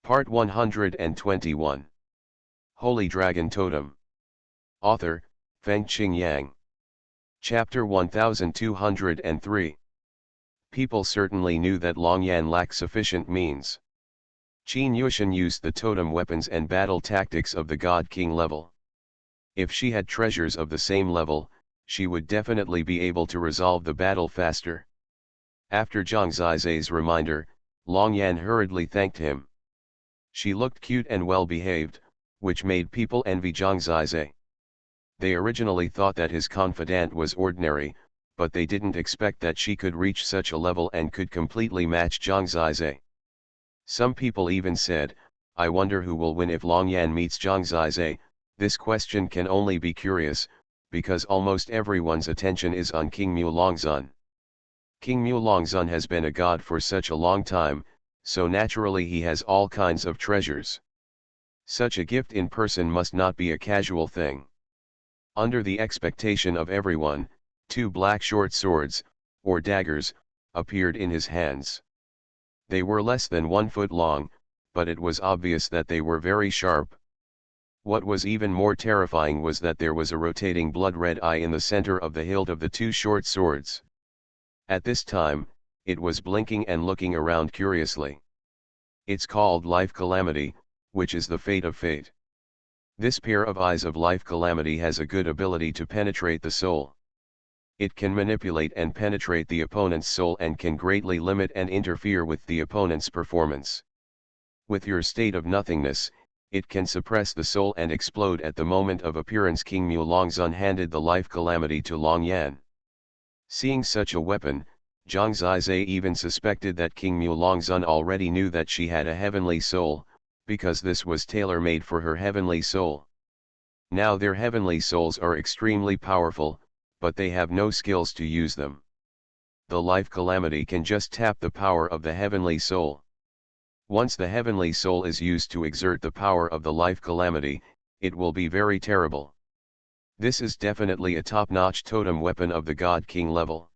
Part 121. Holy Dragon Totem. Author, Fengqing Yang. Chapter 1203. People certainly knew that Longyan lacked sufficient means. Qin Yushan used the totem weapons and battle tactics of the God King level. If she had treasures of the same level, she would definitely be able to resolve the battle faster. After Zhang Zizai's reminder, Longyan hurriedly thanked him. She looked cute and well-behaved, which made people envy Zhang Zizai. They originally thought that his confidant was ordinary, but they didn't expect that she could reach such a level and could completely match Zhang Zizai. Some people even said, I wonder who will win if Longyan meets Zhang Zizai. This question can only be curious, because almost everyone's attention is on King Mulongzun. King Mulongzun has been a god for such a long time, so naturally he has all kinds of treasures. Such a gift in person must not be a casual thing. Under the expectation of everyone, 2 black short swords, or daggers, appeared in his hands. They were less than 1 foot long, but it was obvious that they were very sharp. What was even more terrifying was that there was a rotating blood-red eye in the center of the hilt of the 2 short swords. At this time, it was blinking and looking around curiously. It's called Life Calamity, which is the fate of fate. This pair of eyes of Life Calamity has a good ability to penetrate the soul. It can manipulate and penetrate the opponent's soul and can greatly limit and interfere with the opponent's performance. With your state of nothingness, it can suppress the soul and explode at the moment of appearance. King Mulongzun handed the Life Calamity to Longyan. Seeing such a weapon, Zhang Zizai even suspected that King Mulongzun already knew that she had a heavenly soul, because this was tailor-made for her heavenly soul. Now their heavenly souls are extremely powerful, but they have no skills to use them. The Life Calamity can just tap the power of the heavenly soul. Once the heavenly soul is used to exert the power of the Life Calamity, it will be very terrible. This is definitely a top-notch totem weapon of the God King level.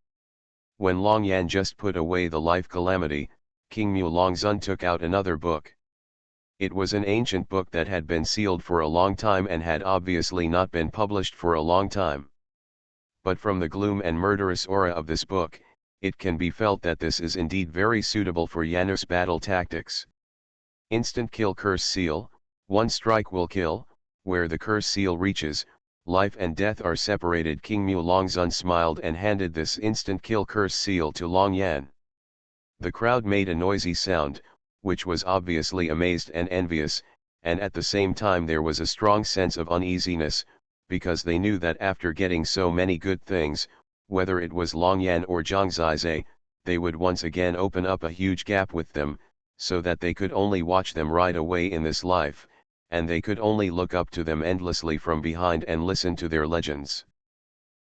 When Longyan just put away the Life Calamity, King Mulongzun took out another book. It was an ancient book that had been sealed for a long time and had obviously not been published for a long time. But from the gloom and murderous aura of this book, it can be felt that this is indeed very suitable for Janus battle tactics. Instant kill curse seal, 1 strike will kill, where the curse seal reaches, life and death are separated. King Mulongzun smiled and handed this instant kill curse seal to Longyan. The crowd made a noisy sound, which was obviously amazed and envious, and at the same time there was a strong sense of uneasiness, because they knew that after getting so many good things, whether it was Longyan or Zhang Zizai, they would once again open up a huge gap with them, so that they could only watch them ride away in this life, and they could only look up to them endlessly from behind and listen to their legends.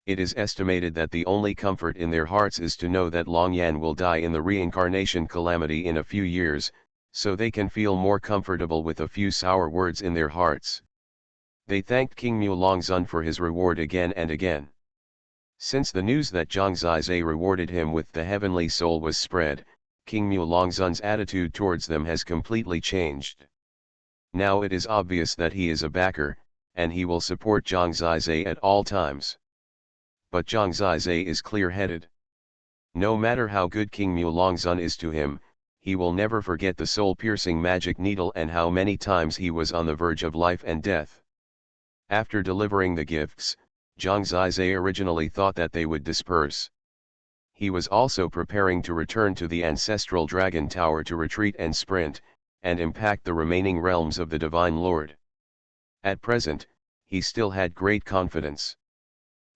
It is estimated that the only comfort in their hearts is to know that Longyan will die in the reincarnation calamity in a few years, so they can feel more comfortable with a few sour words in their hearts. They thanked King Mulongzun for his reward again and again. Since the news that Zhang Zizai rewarded him with the heavenly soul was spread, King Mulongzun's attitude towards them has completely changed. Now it is obvious that he is a backer, and he will support Zhang Zizai at all times. But Zhang Zizai is clear-headed. No matter how good King Mulongzun is to him, he will never forget the soul-piercing magic needle and how many times he was on the verge of life and death. After delivering the gifts, Zhang Zizai originally thought that they would disperse. He was also preparing to return to the ancestral dragon tower to retreat and sprint, and impact the remaining realms of the Divine Lord. At present, he still had great confidence.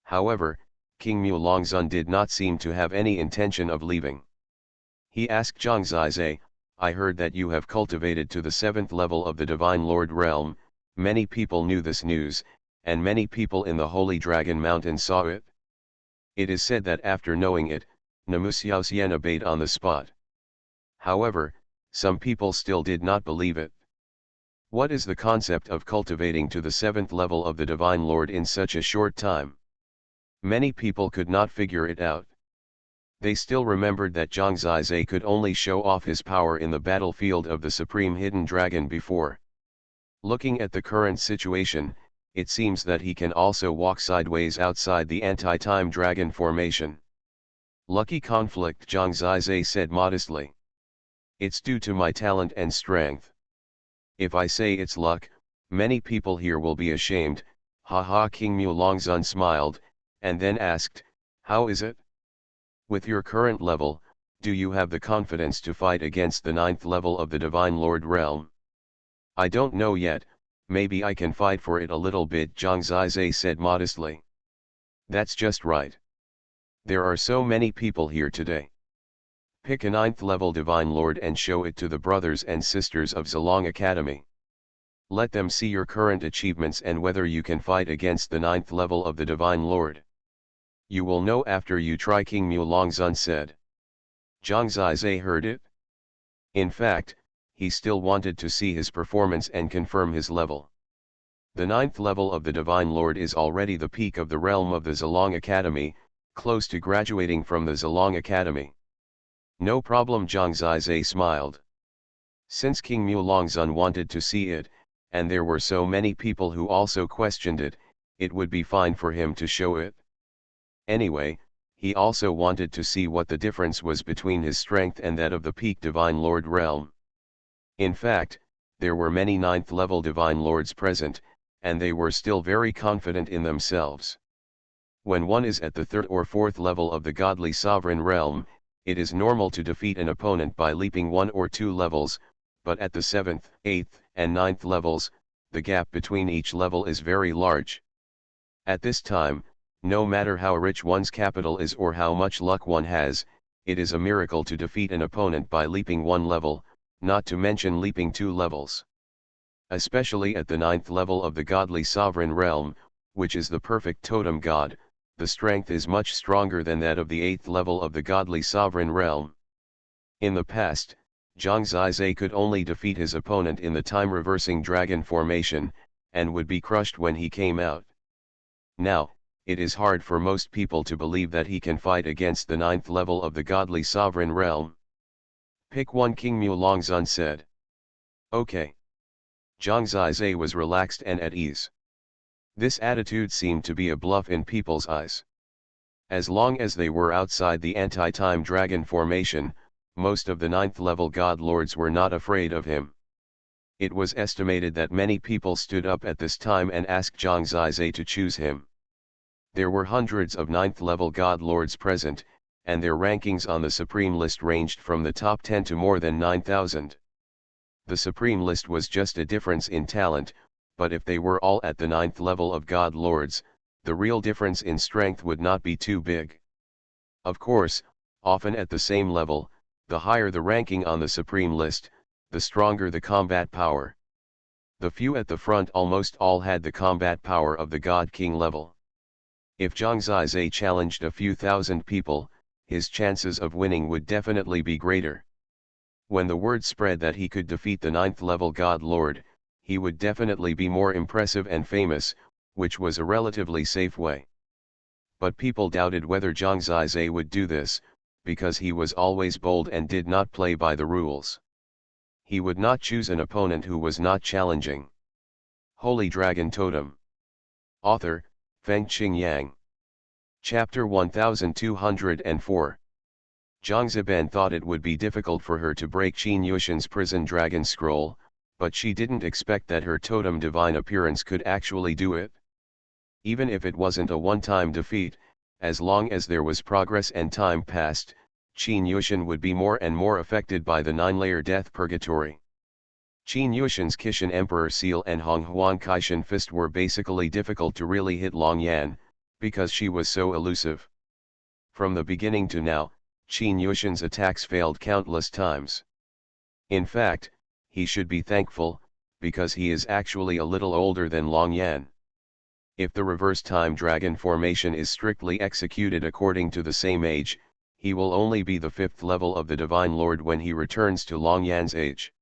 However, King Mulongzun did not seem to have any intention of leaving. He asked Zhang Zizai, I heard that you have cultivated to the 7th level of the Divine Lord realm. Many people knew this news, and many people in the Holy Dragon Mountain saw it. It is said that after knowing it, Namusiaosien obeyed on the spot. However, some people still did not believe it. What is the concept of cultivating to the 7th level of the Divine Lord in such a short time? Many people could not figure it out. They still remembered that Zhang Zizai could only show off his power in the battlefield of the Supreme Hidden Dragon before. Looking at the current situation, it seems that he can also walk sideways outside the anti-time dragon formation. Lucky conflict, Zhang Zizai said modestly. It's due to my talent and strength. If I say it's luck, many people here will be ashamed. Haha. King Mulongzun smiled, and then asked, how is it? With your current level, do you have the confidence to fight against the 9th level of the Divine Lord realm? I don't know yet, maybe I can fight for it a little bit, Zhang Zizai said modestly. That's just right. There are so many people here today. Pick a 9th level Divine Lord and show it to the brothers and sisters of Zilong Academy. Let them see your current achievements and whether you can fight against the 9th level of the Divine Lord. You will know after you try, King Mulongzun said. Zhang Zizai heard it. In fact, he still wanted to see his performance and confirm his level. The 9th level of the Divine Lord is already the peak of the realm of the Zilong Academy, close to graduating from the Zilong Academy. No problem, Zhang Zizai smiled. Since King Mulongzun wanted to see it, and there were so many people who also questioned it, it would be fine for him to show it. Anyway, he also wanted to see what the difference was between his strength and that of the peak Divine Lord realm. In fact, there were many 9th level Divine Lords present, and they were still very confident in themselves. When one is at the 3rd or 4th level of the Godly Sovereign realm, it is normal to defeat an opponent by leaping 1 or 2 levels, but at the 7th, 8th, and 9th levels, the gap between each level is very large. At this time, no matter how rich one's capital is or how much luck one has, it is a miracle to defeat an opponent by leaping 1 level, not to mention leaping 2 levels. Especially at the 9th level of the Godly Sovereign realm, which is the perfect totem god, the strength is much stronger than that of the 8th level of the Godly Sovereign realm. In the past, Zhang Zizai could only defeat his opponent in the time-reversing dragon formation, and would be crushed when he came out. Now, it is hard for most people to believe that he can fight against the 9th level of the Godly Sovereign realm. Pick one, King Mulongzun said. Okay. Zhang Zizai was relaxed and at ease. This attitude seemed to be a bluff in people's eyes. As long as they were outside the anti-time dragon formation, most of the 9th level god lords were not afraid of him. It was estimated that many people stood up at this time and asked Zhang Zizai to choose him. There were hundreds of 9th level god lords present, and their rankings on the Supreme List ranged from the top 10 to more than 9,000. The Supreme List was just a difference in talent, but if they were all at the 9th level of God Lords, the real difference in strength would not be too big. Of course, often at the same level, the higher the ranking on the Supreme List, the stronger the combat power. The few at the front almost all had the combat power of the God King level. If Zhang Zizai challenged a few thousand people, his chances of winning would definitely be greater. When the word spread that he could defeat the 9th level God Lord, he would definitely be more impressive and famous, which was a relatively safe way. But people doubted whether Zhang Zizai would do this, because he was always bold and did not play by the rules. He would not choose an opponent who was not challenging. Holy Dragon Totem. Author, Fengqing Yang. Chapter 1204. Zhang Ziban thought it would be difficult for her to break Qin Yushan's prison dragon scroll, but she didn't expect that her totem divine appearance could actually do it. Even if it wasn't a one-time defeat, as long as there was progress and time passed, Qin Yushan would be more and more affected by the 9-layer death purgatory. Qin Yushan's Qishan Emperor Seal and Xuanhuan Kaishan Fist were basically difficult to really hit Long Yan, because she was so elusive. From the beginning to now, Qin Yushan's attacks failed countless times. In fact, he should be thankful, because he is actually a little older than Long Yan. If the reverse time dragon formation is strictly executed according to the same age, he will only be the 5th level of the Divine Lord when he returns to Long Yan's age.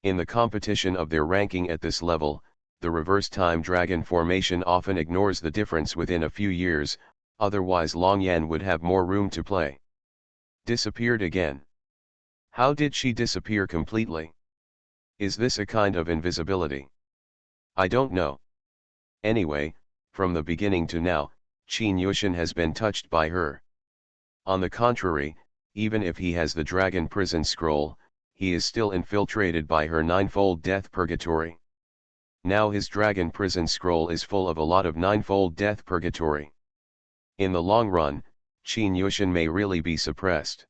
In the competition of their ranking at this level, the reverse time dragon formation often ignores the difference within a few years, otherwise Long Yan would have more room to play. Disappeared again. How did she disappear completely? Is this a kind of invisibility? I don't know. Anyway, from the beginning to now, Qin Yushin has been touched by her. On the contrary, even if he has the dragon prison scroll, he is still infiltrated by her ninefold death purgatory. Now his dragon prison scroll is full of a lot of ninefold death purgatory. In the long run, Qin Yushin may really be suppressed.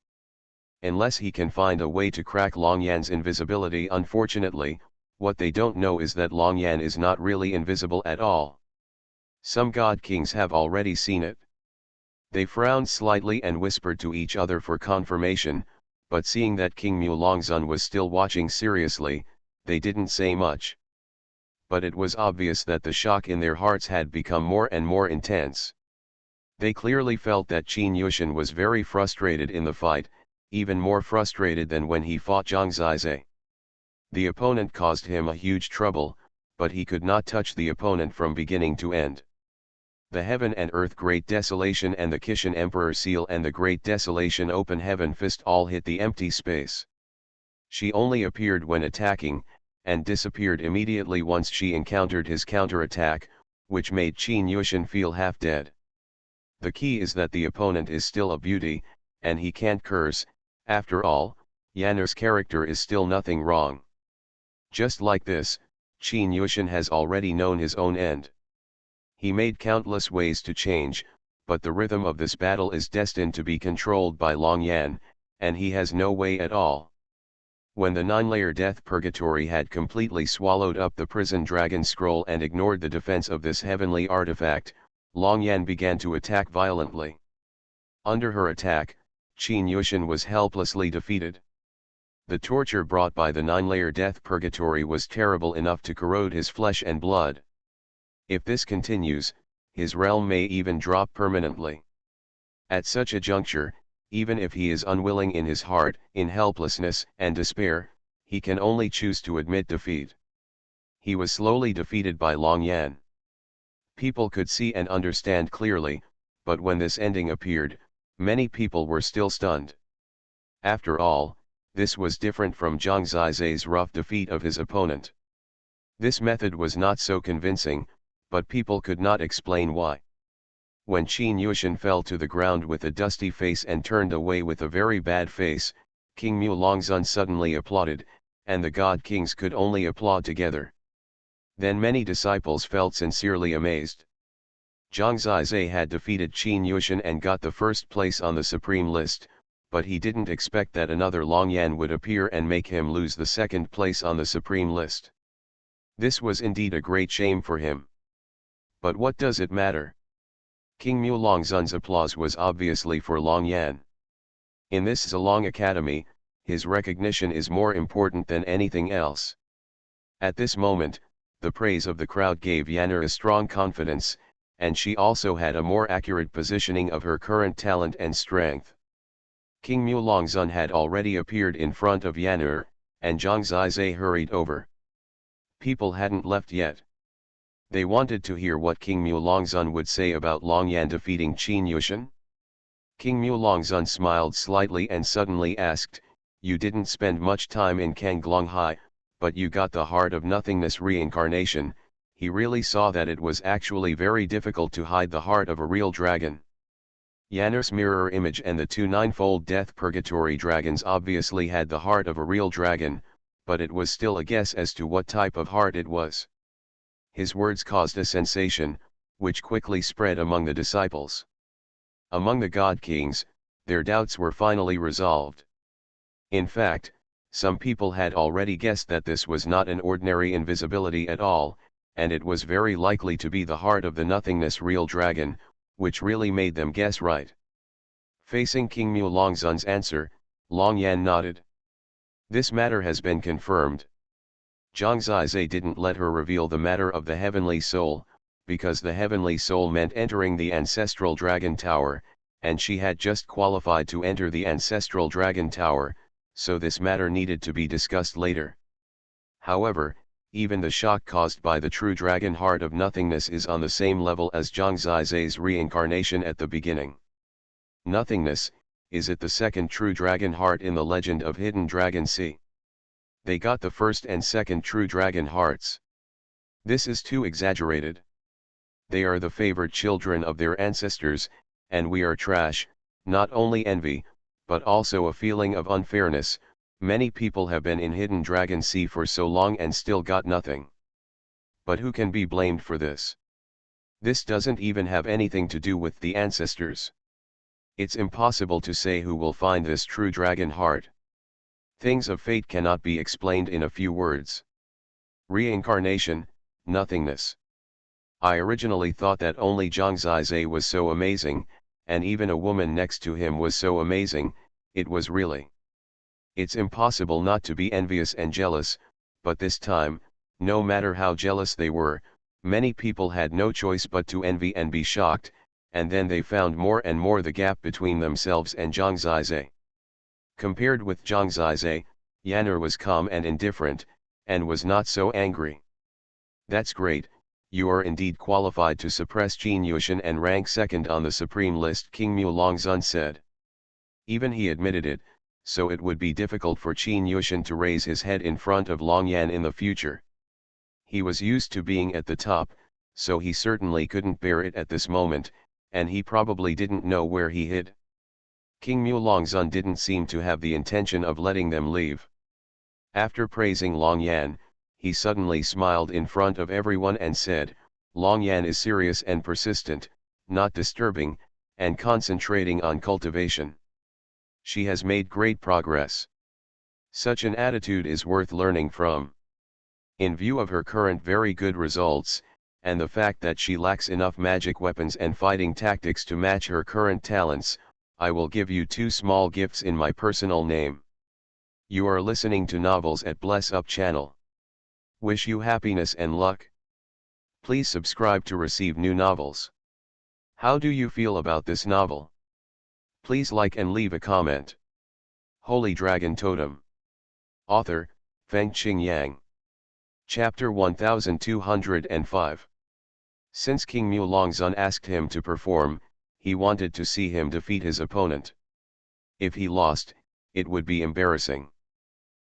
Unless he can find a way to crack Long Yan's invisibility. Unfortunately, what they don't know is that Long Yan is not really invisible at all. Some god kings have already seen it. They frowned slightly and whispered to each other for confirmation, but seeing that King Mulongzun was still watching seriously, they didn't say much. But it was obvious that the shock in their hearts had become more and more intense. They clearly felt that Qin Yushin was very frustrated in the fight, even more frustrated than when he fought Zhang Zizai. The opponent caused him a huge trouble, but he could not touch the opponent from beginning to end. The Heaven and Earth Great Desolation and the Kishan Emperor Seal and the Great Desolation Open Heaven Fist all hit the empty space. She only appeared when attacking, and disappeared immediately once she encountered his counterattack, which made Qin Yushin feel half dead. The key is that the opponent is still a beauty, and he can't curse. After all, Yanner's character is still nothing wrong. Just like this, Qin Yushin has already known his own end. He made countless ways to change, but the rhythm of this battle is destined to be controlled by Long Yan, and he has no way at all. When the nine-layer death purgatory had completely swallowed up the prison dragon scroll and ignored the defense of this heavenly artifact, Long Yan began to attack violently. Under her attack, Qin Yushin was helplessly defeated. The torture brought by the nine-layer death purgatory was terrible enough to corrode his flesh and blood. If this continues, his realm may even drop permanently. At such a juncture, even if he is unwilling in his heart, in helplessness and despair, he can only choose to admit defeat. He was slowly defeated by Long Yan. People could see and understand clearly, but when this ending appeared, many people were still stunned. After all, this was different from Zhang Zizai's rough defeat of his opponent. This method was not so convincing, but people could not explain why. When Qin Yushin fell to the ground with a dusty face and turned away with a very bad face, King Mulongzun suddenly applauded, and the god kings could only applaud together. Then many disciples felt sincerely amazed. Zhang Zizai had defeated Qin Yushin and got the first place on the supreme list, but he didn't expect that another Long Yan would appear and make him lose the second place on the supreme list. This was indeed a great shame for him. But what does it matter? King Mulongzun's applause was obviously for Long Yan. In this Zilong Academy, his recognition is more important than anything else. At this moment, the praise of the crowd gave Yanner a strong confidence, and she also had a more accurate positioning of her current talent and strength. King Mulongzun had already appeared in front of Yanner, and Zhang Zizai hurried over. People hadn't left yet. They wanted to hear what King Mulongzun would say about Long Yan defeating Qin Yushin. King Mulongzun smiled slightly and suddenly asked, "You didn't spend much time in Kanglonghai, but you got the Heart of Nothingness reincarnation." He really saw that it was actually very difficult to hide the heart of a real dragon. Yanner's mirror image and the two ninefold death purgatory dragons obviously had the heart of a real dragon, but it was still a guess as to what type of heart it was. His words caused a sensation, which quickly spread among the disciples. Among the god kings, their doubts were finally resolved. In fact, some people had already guessed that this was not an ordinary invisibility at all, and it was very likely to be the heart of the nothingness real dragon, which really made them guess right. Facing King Mulongzun's answer, Long Yan nodded. This matter has been confirmed. Zhang Zizai didn't let her reveal the matter of the heavenly soul, because the heavenly soul meant entering the ancestral dragon tower, and she had just qualified to enter the ancestral dragon tower, so this matter needed to be discussed later. However, even the shock caused by the true dragon heart of nothingness is on the same level as Zhang Zizai's reincarnation at the beginning. Nothingness is it the second true dragon heart in the legend of Hidden Dragon Sea? They got the first and second true dragon hearts. This is too exaggerated. They are the favorite children of their ancestors, and we are trash. Not only envy, but also a feeling of unfairness. Many people have been in Hidden Dragon Sea for so long and still got nothing. But who can be blamed for this? This doesn't even have anything to do with the ancestors. It's impossible to say who will find this true dragon heart. Things of fate cannot be explained in a few words. Reincarnation, nothingness. I originally thought that only Zhang Zizhe was so amazing, and even a woman next to him was so amazing. It was really. It's impossible not to be envious and jealous, but this time, no matter how jealous they were, many people had no choice but to envy and be shocked, and then they found more and more the gap between themselves and Zhang Zizhe. Compared with Zhang Zizhe, Yan'er was calm and indifferent, and was not so angry. That's great, you are indeed qualified to suppress Qin Yushan and rank second on the supreme list, King Mulongzun said. Even he admitted it, so it would be difficult for Qin Yushan to raise his head in front of Long Yan in the future. He was used to being at the top, so he certainly couldn't bear it at this moment, and he probably didn't know where he hid. King Mulongzun didn't seem to have the intention of letting them leave. After praising Long Yan, he suddenly smiled in front of everyone and said, Long Yan is serious and persistent, not disturbing, and concentrating on cultivation. She has made great progress. Such an attitude is worth learning from. In view of her current very good results, and the fact that she lacks enough magic weapons and fighting tactics to match her current talents, I will give you 2 small gifts in my personal name. You are listening to Novels at Bless Up channel. Wish you happiness and luck. Please subscribe to receive new novels. How do you feel about this novel? Please like and leave a comment. Holy Dragon Totem. Author, Fengqing Yang. Chapter 1205. Since King Mulongzun asked him to perform, he wanted to see him defeat his opponent. If he lost, it would be embarrassing.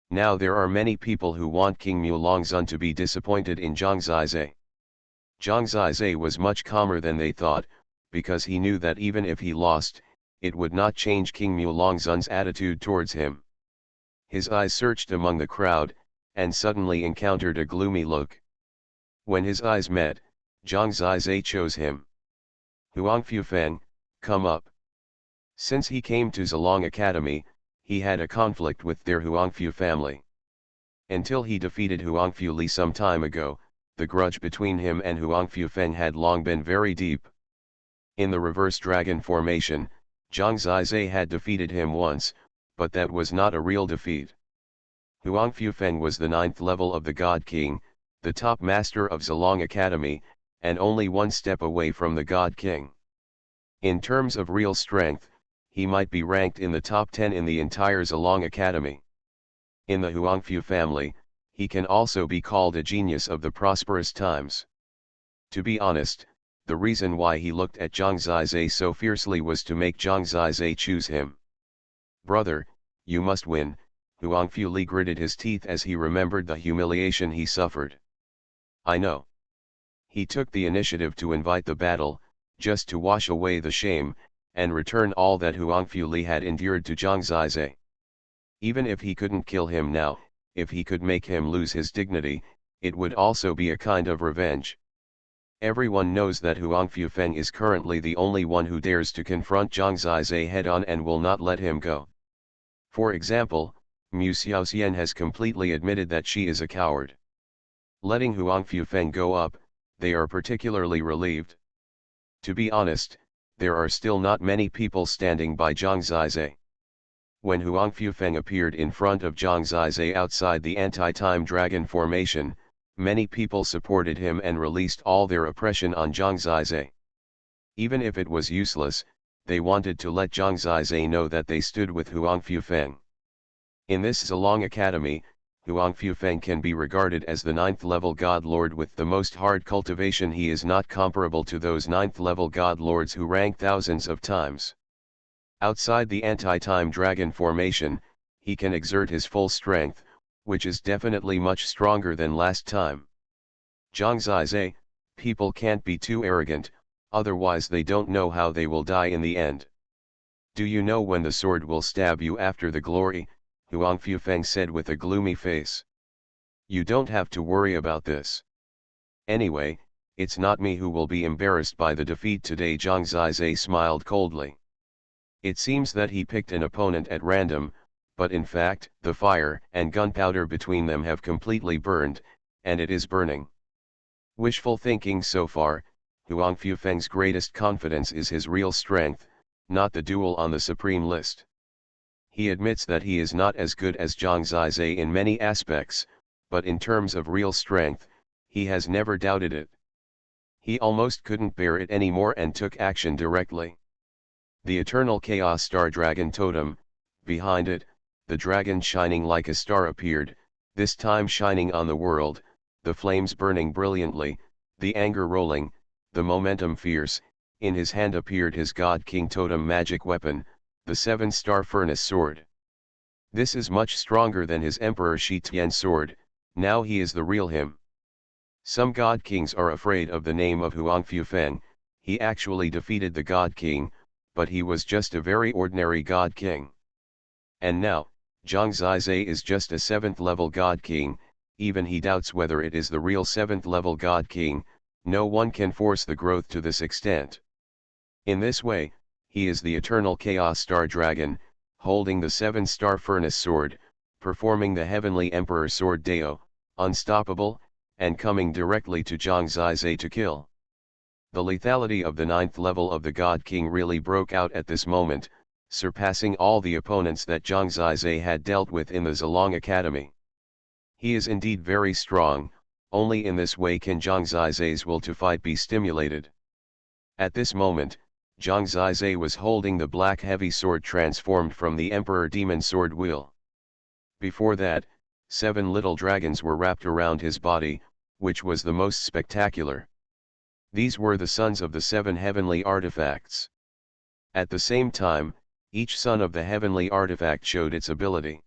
Now there are many people who want King Mulongzun to be disappointed in Zhang Zizhe. Zhang Zizhe was much calmer than they thought, because he knew that even if he lost, it would not change King Mulongzun's attitude towards him. His eyes searched among the crowd, and suddenly encountered a gloomy look. When his eyes met, Zhang Zizhe chose him. Huangfu Feng, come up. Since he came to Zilong Academy, he had a conflict with their Huangfu family. Until he defeated Huangfu Li some time ago, the grudge between him and Huangfu Feng had long been very deep. In the reverse dragon formation, Zhang Zizhe had defeated him once, but that was not a real defeat. Huangfu Feng was the 9th level of the God King, the top master of Zilong Academy, and only 1 step away from the God King. In terms of real strength, he might be ranked in the top 10 in the entire Zilong Academy. In the Huangfu family, he can also be called a genius of the prosperous times. To be honest, the reason why he looked at Zhang Zizhe so fiercely was to make Zhang Zizhe choose him. Brother, you must win, Huangfu Li gritted his teeth as he remembered the humiliation he suffered. I know. He took the initiative to invite the battle, just to wash away the shame, and return all that Huangfu Li had endured to Zhang Zizhe. Even if he couldn't kill him now, if he could make him lose his dignity, it would also be a kind of revenge. Everyone knows that Huangfu Feng is currently the only one who dares to confront Zhang Zizhe head-on and will not let him go. For example, Mu Xiaoxian has completely admitted that she is a coward. Letting Huangfu Feng go up, they are particularly relieved. To be honest, there are still not many people standing by Zhang Zizhe. When Huangfu Feng appeared in front of Zhang Zizhe outside the anti-time dragon formation, many people supported him and released all their oppression on Zhang Zizhe. Even if it was useless, they wanted to let Zhang Zizhe know that they stood with Huangfu Feng. In this Zilong Academy, Huangfu Feng can be regarded as the 9th level God Lord with the most hard cultivation. He is not comparable to those 9th level God Lords who rank thousands of times. Outside the anti-time dragon formation, he can exert his full strength, which is definitely much stronger than last time. Zhang Zizai, people can't be too arrogant, otherwise they don't know how they will die in the end. Do you know when the sword will stab you after the glory? Huang Fufeng said with a gloomy face. You don't have to worry about this. Anyway, it's not me who will be embarrassed by the defeat today. Zhang Zizai smiled coldly. It seems that he picked an opponent at random, but in fact, the fire and gunpowder between them have completely burned, and it is burning. Wishful thinking so far. Huang Fufeng's greatest confidence is his real strength, not the duel on the supreme list. He admits that he is not as good as Zhang Zizai in many aspects, but in terms of real strength, he has never doubted it. He almost couldn't bear it anymore and took action directly. The eternal Chaos Star Dragon Totem, behind it, the dragon shining like a star appeared, this time shining on the world, the flames burning brilliantly, the anger rolling, the momentum fierce. In his hand appeared his God King Totem magic weapon, the 7-star furnace sword. This is much stronger than his Emperor Shi Tian sword. Now he is the real him. Some God Kings are afraid of the name of Huang Fufeng. He actually defeated the God King, but he was just a very ordinary God King. And now, Zhang Zizai is just a 7th level God King. Even he doubts whether it is the real 7th level God King. No one can force the growth to this extent. In this way, he is the eternal Chaos Star Dragon, holding the 7-star furnace sword, performing the heavenly Emperor sword Dao, unstoppable, and coming directly to Zhang Zizai to kill. The lethality of the 9th level of the God King really broke out at this moment, surpassing all the opponents that Zhang Zizai had dealt with in the Zilong Academy. He is indeed very strong, only in this way can Zhang Zizai's will to fight be stimulated. At this moment, Zhang Zizai was holding the black heavy sword transformed from the Emperor Demon Sword Wheel. Before that, 7 little dragons were wrapped around his body, which was the most spectacular. These were the sons of the 7 heavenly artifacts. At the same time, each son of the heavenly artifact showed its ability.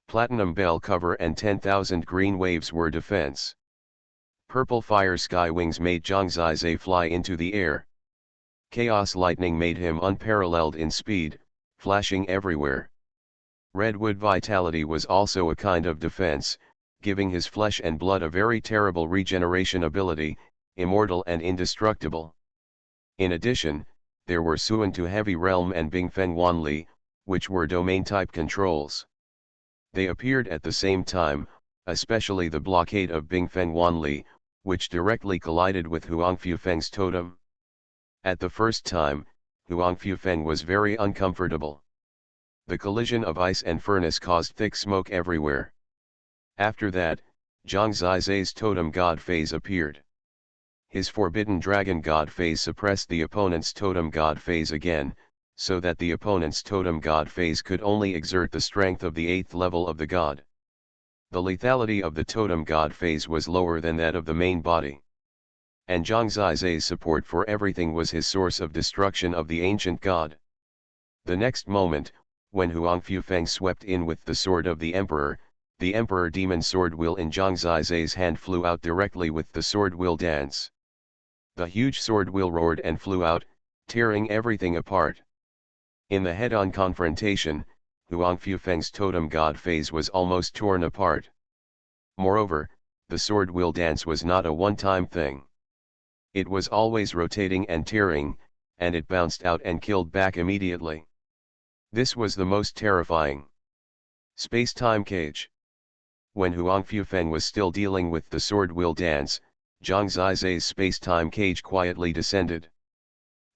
Platinum bell cover and 10,000 green waves were defense. Purple fire sky wings made Zhang Zizai fly into the air. Chaos lightning made him unparalleled in speed, flashing everywhere. Redwood vitality was also a kind of defense, giving his flesh and blood a very terrible regeneration ability, immortal and indestructible. In addition, there were Xuan to Heavy Realm and Bingfeng Wanli, which were domain-type controls. They appeared at the same time, especially the blockade of Bingfeng Wanli, which directly collided with Huang Fufeng's totem. At the first time, Huang Fufeng was very uncomfortable. The collision of ice and furnace caused thick smoke everywhere. After that, Zhang Zizai's totem god phase appeared. His forbidden dragon god phase suppressed the opponent's totem god phase again, so that the opponent's totem god phase could only exert the strength of the 8th level of the god. The lethality of the totem god phase was lower than that of the main body. And Zhang Zizai's support for everything was his source of destruction of the ancient god. The next moment, when Huang Fufeng swept in with the sword of the Emperor Demon Sword Wheel in Zhang Zizai's hand flew out directly with the sword wheel dance. The huge sword wheel roared and flew out, tearing everything apart. In the head-on confrontation, Huang Fufeng's totem god phase was almost torn apart. Moreover, the sword wheel dance was not a one-time thing. It was always rotating and tearing, and it bounced out and killed back immediately. This was the most terrifying. Space-time cage. When Huang Fufeng was still dealing with the sword wheel dance, Zhang Zizai's space-time cage quietly descended.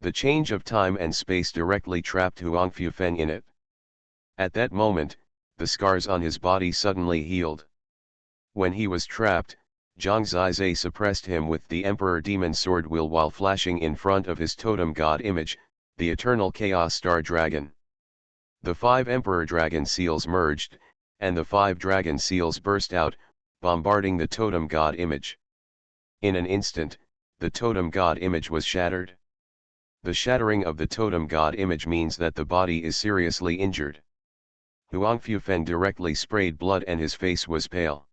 The change of time and space directly trapped Huang Fufeng in it. At that moment, the scars on his body suddenly healed. When he was trapped, Zhang Zizai suppressed him with the Emperor Demon Sword Wheel while flashing in front of his totem god image, the Eternal Chaos Star Dragon. The 5 Emperor Dragon Seals merged, and the 5 Dragon Seals burst out, bombarding the totem god image. In an instant, the totem god image was shattered. The shattering of the totem god image means that the body is seriously injured. Xuanhuan directly sprayed blood and his face was pale.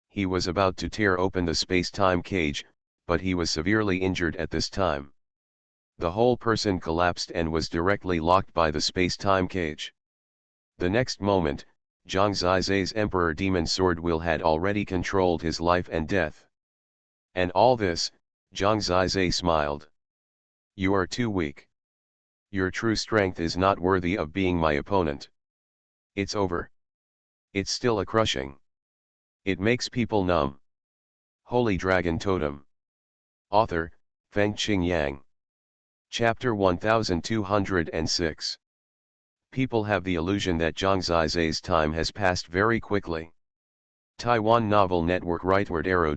He was about to tear open the space-time cage, but he was severely injured at this time. The whole person collapsed and was directly locked by the space-time cage. The next moment, Zhang Zizai's Emperor Demon Sword Will had already controlled his life and death. And all this, Zhang Zizai smiled. You are too weak. Your true strength is not worthy of being my opponent. It's over. It's still a crushing. It makes people numb. Holy Dragon Totem. Author, Fengqing Yang. Chapter 1206. People have the illusion that Zhang Zizai's time has passed very quickly. Taiwan Novel Network Rightward Arrow.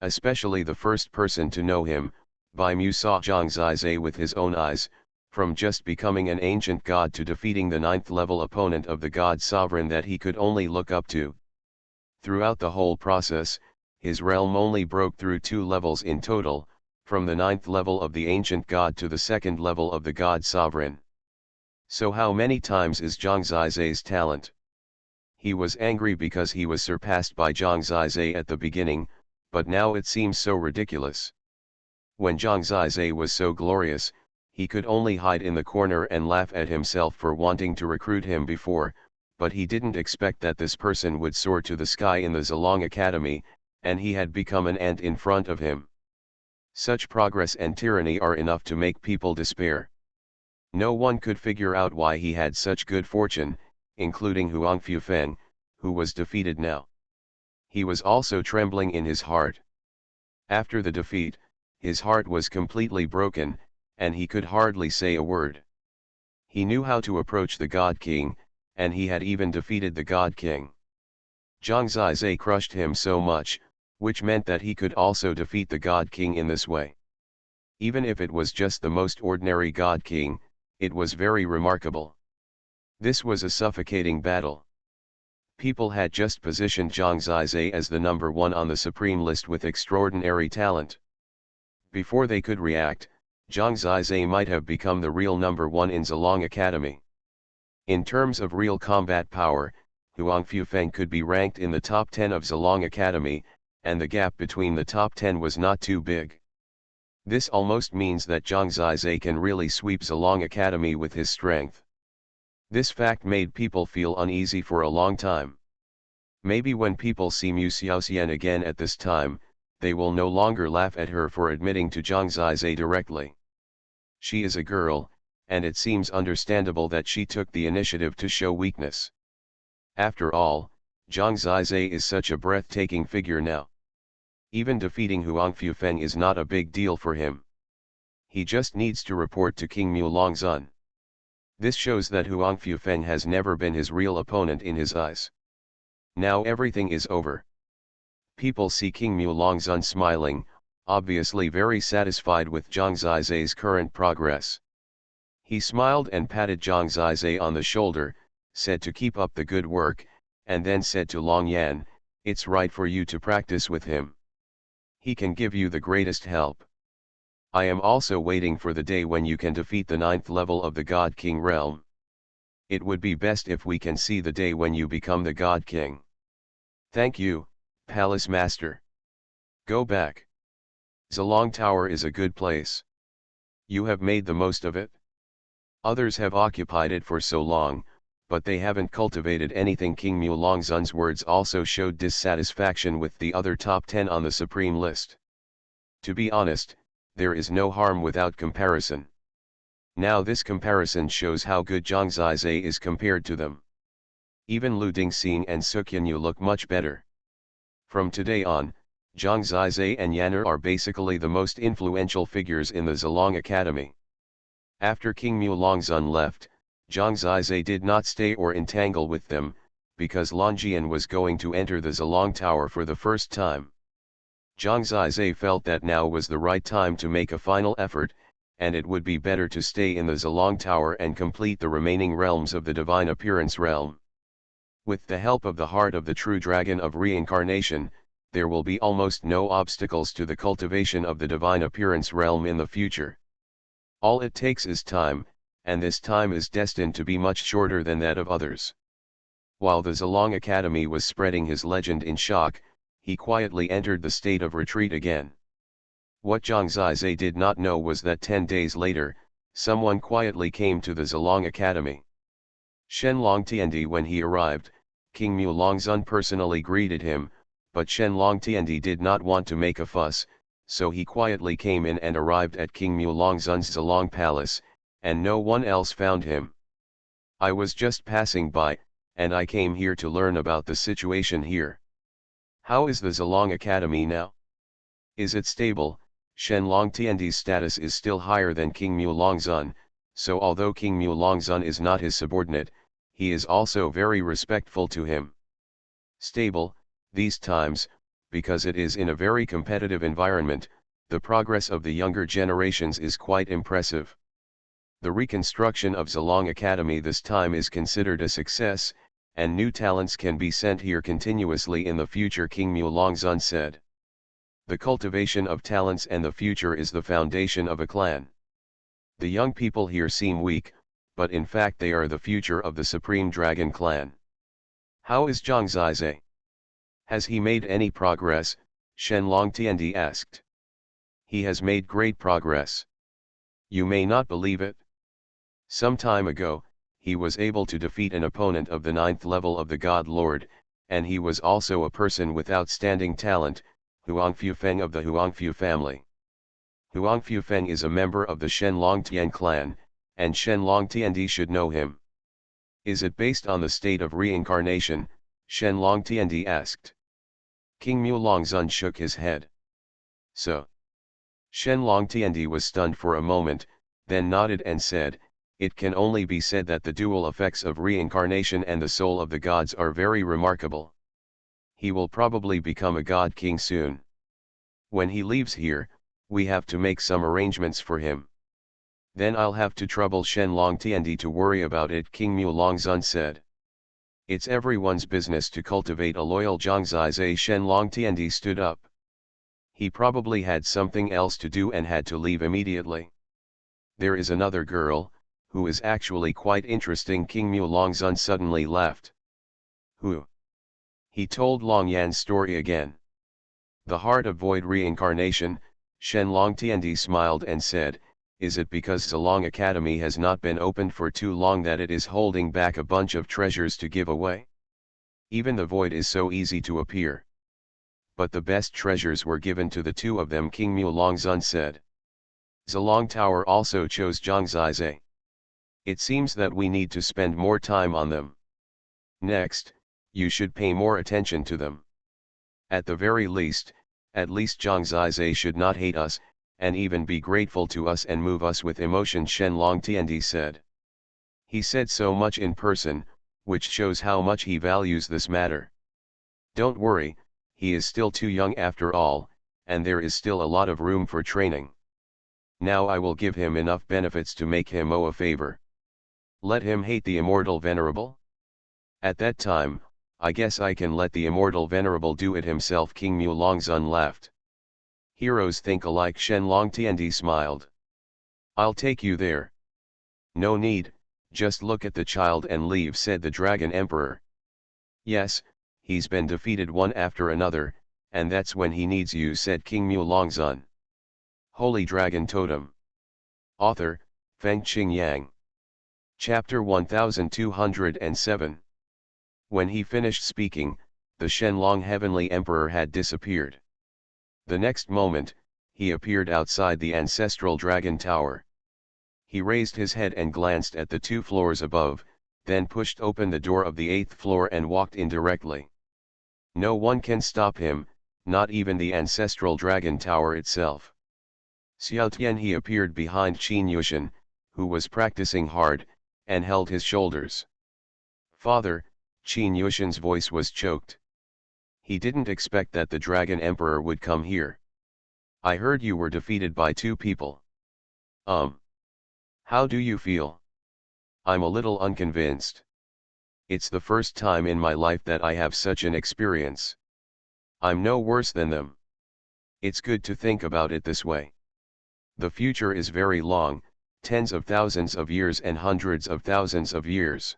Especially the first person to know him, Bai Mu saw Zhang Zizai with his own eyes, from just becoming an ancient god to defeating the 9th level opponent of the god sovereign that he could only look up to. Throughout the whole process, his realm only broke through 2 levels in total, from the 9th level of the ancient god to the 2nd level of the god sovereign. So how many times is Zhang Zizai's talent? He was angry because he was surpassed by Zhang Zizai at the beginning, but now it seems so ridiculous. When Zhang Zizai was so glorious, he could only hide in the corner and laugh at himself for wanting to recruit him before, but he didn't expect that this person would soar to the sky in the Zilong Academy, and he had become an ant in front of him. Such progress and tyranny are enough to make people despair. No one could figure out why he had such good fortune, including Xuanhuan, who was defeated now. He was also trembling in his heart. After the defeat, his heart was completely broken, and he could hardly say a word. He knew how to approach the God King, and he had even defeated the God King. Zhang Zizai crushed him so much, which meant that he could also defeat the God King in this way. Even if it was just the most ordinary God King, it was very remarkable. This was a suffocating battle. People had just positioned Zhang Zizai as the number 1 on the supreme list with extraordinary talent. Before they could react, Zhang Zizai might have become the real number 1 in Zilong Academy. In terms of real combat power, Xuanhuan could be ranked in the top 10 of Zilong Academy, and the gap between the top 10 was not too big. This almost means that Zhang Zizai can really sweep Zilong Academy with his strength. This fact made people feel uneasy for a long time. Maybe when people see Mu Xiaoxian again at this time, they will no longer laugh at her for admitting to Zhang Zizai directly. She is a girl, and it seems understandable that she took the initiative to show weakness. After all, Zhang Zizai is such a breathtaking figure now. Even defeating Xuanhuan is not a big deal for him. He just needs to report to King Mulongzun. This shows that Xuanhuan has never been his real opponent in his eyes. Now everything is over. People see King Mulongzun smiling, obviously very satisfied with Zhang Zizai's current progress. He smiled and patted Zhang Zizai on the shoulder, said to keep up the good work, and then said to Long Yan, "It's right for you to practice with him. He can give you the greatest help. I am also waiting for the day when you can defeat the 9th level of the God King realm. It would be best if we can see the day when you become the God King." "Thank you, Palace Master. Go back. Zilong Tower is a good place. You have made the most of it. Others have occupied it for so long, but they haven't cultivated anything." King Mulongzun's words also showed dissatisfaction with the other top 10 on the supreme list. To be honest, there is no harm without comparison. Now this comparison shows how good Zhang Zizai is compared to them. Even Lu Dingxing and Suqianyu look much better. From today on, Zhang Zizai and Yan'er are basically the most influential figures in the Zilong Academy. After King Mulongzun left, Zhang Zizai did not stay or entangle with them, because Longjian was going to enter the Zilong Tower for the first time. Zhang Zizai felt that now was the right time to make a final effort, and it would be better to stay in the Zilong Tower and complete the remaining realms of the Divine Appearance realm. With the help of the heart of the true Dragon of Reincarnation, there will be almost no obstacles to the cultivation of the Divine Appearance realm in the future. All it takes is time, and this time is destined to be much shorter than that of others. While the Zilong Academy was spreading his legend in shock, he quietly entered the state of retreat again. What Zhang Zizai did not know was that 10 days later, someone quietly came to the Zilong Academy. Shenlong Tiandi. When he arrived, King Mu Longzun personally greeted him, but Shenlong Tiandi did not want to make a fuss, so he quietly came in and arrived at King Mu Longzun's Zilong Palace, and no one else found him. I was just passing by, and I came here to learn about the situation here. How is the Zilong Academy now? Is it stable? Shenlong Tiandi's status is still higher than King Mu Longzun, so although King Mu Longzun is not his subordinate, he is also very respectful to him. Stable, these times, because it is in a very competitive environment, the progress of the younger generations is quite impressive. The reconstruction of Zilong Academy this time is considered a success, and new talents can be sent here continuously in the future, King Mu Longzun said. The cultivation of talents and the future is the foundation of a clan. The young people here seem weak, but in fact they are the future of the Supreme Dragon clan. How is Zhang Zizai? Has he made any progress? Shenlong Tiandi asked. He has made great progress. You may not believe it. Some time ago, he was able to defeat an opponent of the 9th level of the God Lord, and he was also a person with outstanding talent, Huangfu Feng of the Huangfu family. Huangfu Feng is a member of the Shenlong Tian clan, and Shenlong Tiandi should know him. Is it based on the state of reincarnation? Shenlong Tiandi asked. King Mu Longzun shook his head. So. Shenlong Tiandi was stunned for a moment, then nodded and said, it can only be said that the dual effects of reincarnation and the soul of the gods are very remarkable. He will probably become a god king soon. When he leaves here, we have to make some arrangements for him. Then I'll have to trouble Shenlong Tiandi to worry about it, King Mu Longzun said. It's everyone's business to cultivate a loyal Zhang Zizai. Shenlong Tiandi stood up. He probably had something else to do and had to leave immediately. There is another girl, who is actually quite interesting. King Mu Longzun suddenly laughed. Who? He told Long Yan's story again. The Heart of Void Reincarnation. Shenlong Tiandi smiled and said, is it because Zilong Academy has not been opened for too long that it is holding back a bunch of treasures to give away? Even the void is so easy to appear. But the best treasures were given to the two of them, King Mu Longzun said. Zilong Tower also chose Zhang Zizai. It seems that we need to spend more time on them. Next, you should pay more attention to them. At the very least, at least Zhang Zizai should not hate us, and even be grateful to us and move us with emotion, Shenlong Tiandi said. He said so much in person, which shows how much he values this matter. Don't worry, he is still too young after all, and there is still a lot of room for training. Now I will give him enough benefits to make him owe a favor. Let him hate the Immortal Venerable? At that time, I guess I can let the Immortal Venerable do it himself, King Mu Longzun laughed. Heroes think alike, Shenlong Tiandi smiled. I'll take you there. No need, just look at the child and leave, said the Dragon Emperor. Yes, he's been defeated one after another, and that's when he needs you, said King Mu Longzun. Holy Dragon Totem. Author, Fengqing Yang. Chapter 1207. When he finished speaking, the Shenlong Heavenly Emperor had disappeared. The next moment, he appeared outside the ancestral dragon tower. He raised his head and glanced at the 2 floors above, then pushed open the door of the 8th floor and walked in directly. No one can stop him, not even the ancestral dragon tower itself. Xiaotian. He appeared behind Qin Yushan, who was practicing hard, and held his shoulders. Father, Qin Yushan's voice was choked. He didn't expect that the Dragon Emperor would come here. I heard you were defeated by 2 people. How do you feel? I'm a little unconvinced. It's the first time in my life that I have such an experience. I'm no worse than them. It's good to think about it this way. The future is very long, tens of thousands of years and hundreds of thousands of years.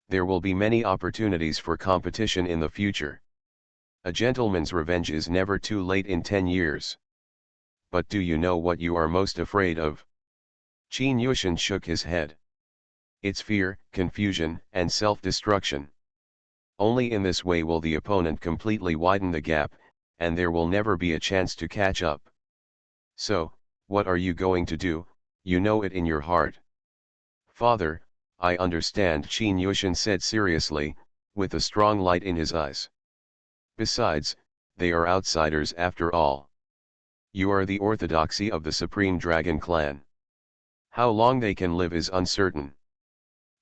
There will be many opportunities for competition in the future. A gentleman's revenge is never too late in 10 years. But do you know what you are most afraid of? Qin Yushin shook his head. It's fear, confusion, and self-destruction. Only in this way will the opponent completely widen the gap, and there will never be a chance to catch up. So, what are you going to do? You know it in your heart. Father, I understand, Qin Yushin said seriously, with a strong light in his eyes. Besides, they are outsiders after all. You are the orthodoxy of the Supreme Dragon Clan. How long they can live is uncertain.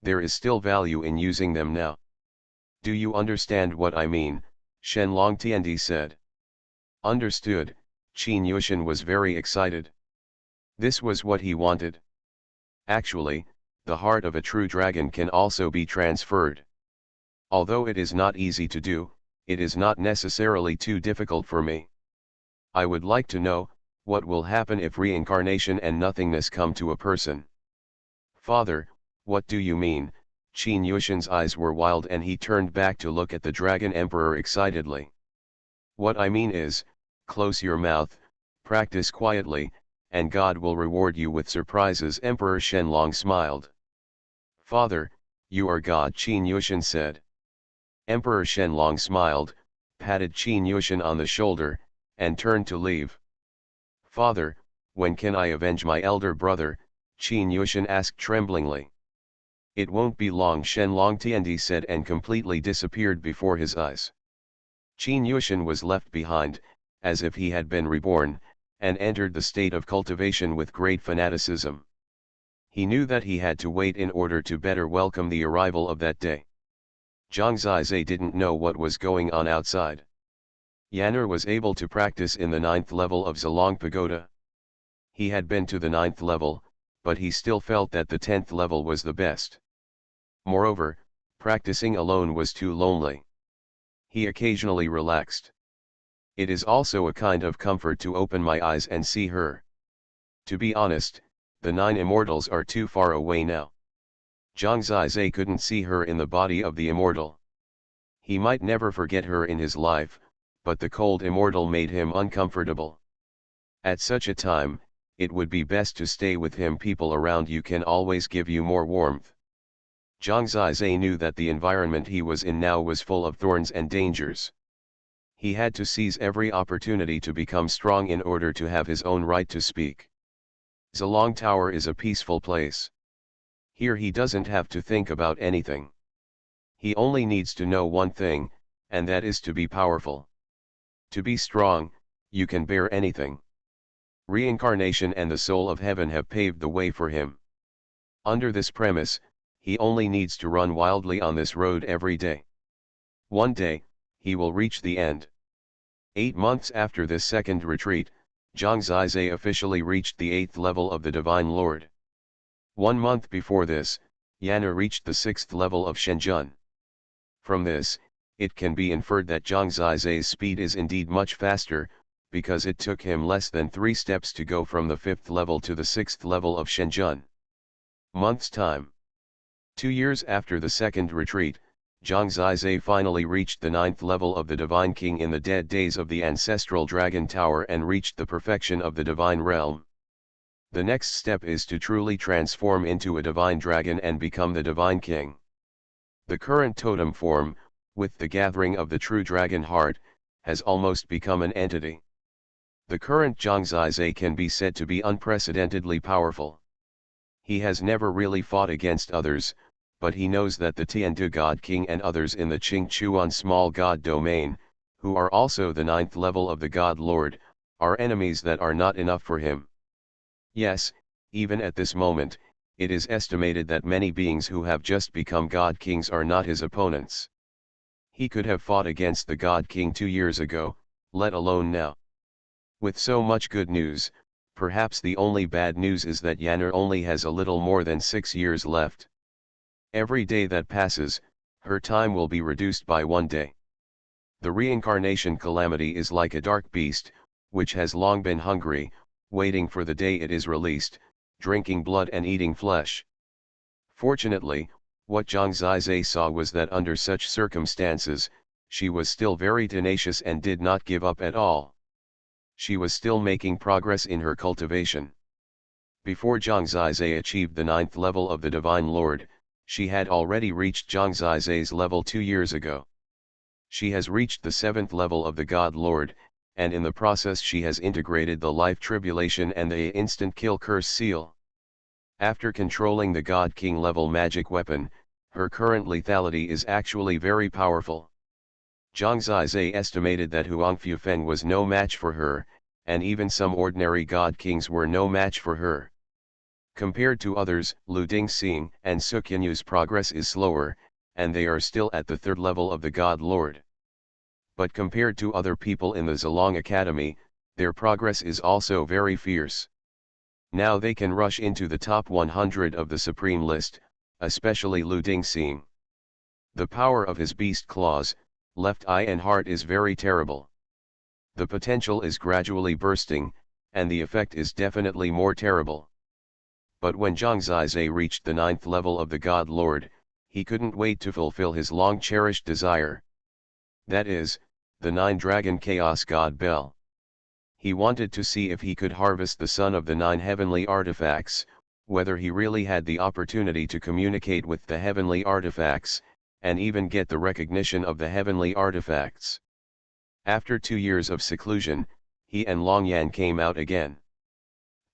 There is still value in using them now. Do you understand what I mean? Shenlong Tiandi said. Understood, Qin Yushin was very excited. This was what he wanted. Actually, the heart of a true dragon can also be transferred. Although it is not easy to do, it is not necessarily too difficult for me. I would like to know, what will happen if reincarnation and nothingness come to a person? Father, what do you mean? Qin Yushin's eyes were wild and he turned back to look at the Dragon Emperor excitedly. What I mean is, close your mouth, practice quietly, and God will reward you with surprises. Emperor Shenlong smiled. Father, you are God, Qin Yushin said. Emperor Shenlong smiled, patted Qin Yushin on the shoulder, and turned to leave. Father, when can I avenge my elder brother? Qin Yushin asked tremblingly. It won't be long, Shenlong Tiandi said, and completely disappeared before his eyes. Qin Yushin was left behind, as if he had been reborn, and entered the state of cultivation with great fanaticism. He knew that he had to wait in order to better welcome the arrival of that day. Zhang Zizai didn't know what was going on outside. Yanner was able to practice in the 9th level of Zilong Pagoda. He had been to the 9th level, but he still felt that the 10th level was the best. Moreover, practicing alone was too lonely. He occasionally relaxed. It is also a kind of comfort to open my eyes and see her. To be honest, the 9 Immortals are too far away now. Zhang Zizai couldn't see her in the body of the Immortal. He might never forget her in his life, but the cold Immortal made him uncomfortable. At such a time, it would be best to stay with him. People around you can always give you more warmth. Zhang Zizai knew that the environment he was in now was full of thorns and dangers. He had to seize every opportunity to become strong in order to have his own right to speak. Zilong Tower is a peaceful place. Here he doesn't have to think about anything. He only needs to know one thing, and that is to be powerful. To be strong, you can bear anything. Reincarnation and the soul of heaven have paved the way for him. Under this premise, he only needs to run wildly on this road every day. One day, he will reach the end. 8 months after this second retreat, Zhang Zizai officially reached the 8th level of the Divine Lord. 1 month before this, Yanner reached the 6th level of Shenzhen. From this, it can be inferred that Zhang Zizai's speed is indeed much faster, because it took him less than 3 steps to go from the 5th level to the 6th level of Shenzhen. Months time. 2 years after the second retreat, Zhang Zizai finally reached the 9th level of the Divine King in the dead days of the ancestral Dragon Tower and reached the perfection of the Divine Realm. The next step is to truly transform into a Divine Dragon and become the Divine King. The current totem form, with the gathering of the true Dragon Heart, has almost become an entity. The current Zhang Zizai can be said to be unprecedentedly powerful. He has never really fought against others, but he knows that the Tiandu God King and others in the Qingchuan small god domain, who are also the 9th level of the God Lord, are enemies that are not enough for him. Yes, even at this moment, it is estimated that many beings who have just become God Kings are not his opponents. He could have fought against the God King 2 years ago, let alone now. With so much good news, perhaps the only bad news is that Yanner only has a little more than 6 years left. Every day that passes, her time will be reduced by 1 day. The reincarnation calamity is like a dark beast, which has long been hungry, waiting for the day it is released, drinking blood and eating flesh. Fortunately, what Zhang Zizai saw was that under such circumstances, she was still very tenacious and did not give up at all. She was still making progress in her cultivation. Before Zhang Zizai achieved the 9th level of the Divine Lord, she had already reached Zhang Zizai's level 2 years ago. She has reached the 7th level of the God Lord, and in the process she has integrated the life tribulation and the instant kill curse seal. After controlling the God King level magic weapon, her current lethality is actually very powerful. Zhang Zizai estimated that Huangfu Feng was no match for her, and even some ordinary God Kings were no match for her. Compared to others, Lu Dingxing and Suqianyu's progress is slower, and they are still at the 3rd level of the God Lord. But compared to other people in the Zilong Academy, their progress is also very fierce. Now they can rush into the top 100 of the Supreme List, especially Lu Dingxing. The power of his beast claws, left eye and heart is very terrible. The potential is gradually bursting, and the effect is definitely more terrible. But when Zhang Zizai reached the 9th level of the God Lord, he couldn't wait to fulfill his long-cherished desire. That is, the 9-dragon Chaos God Bell. He wanted to see if he could harvest the son of the 9 heavenly artifacts, whether he really had the opportunity to communicate with the heavenly artifacts, and even get the recognition of the heavenly artifacts. After 2 years of seclusion, he and Longyan came out again.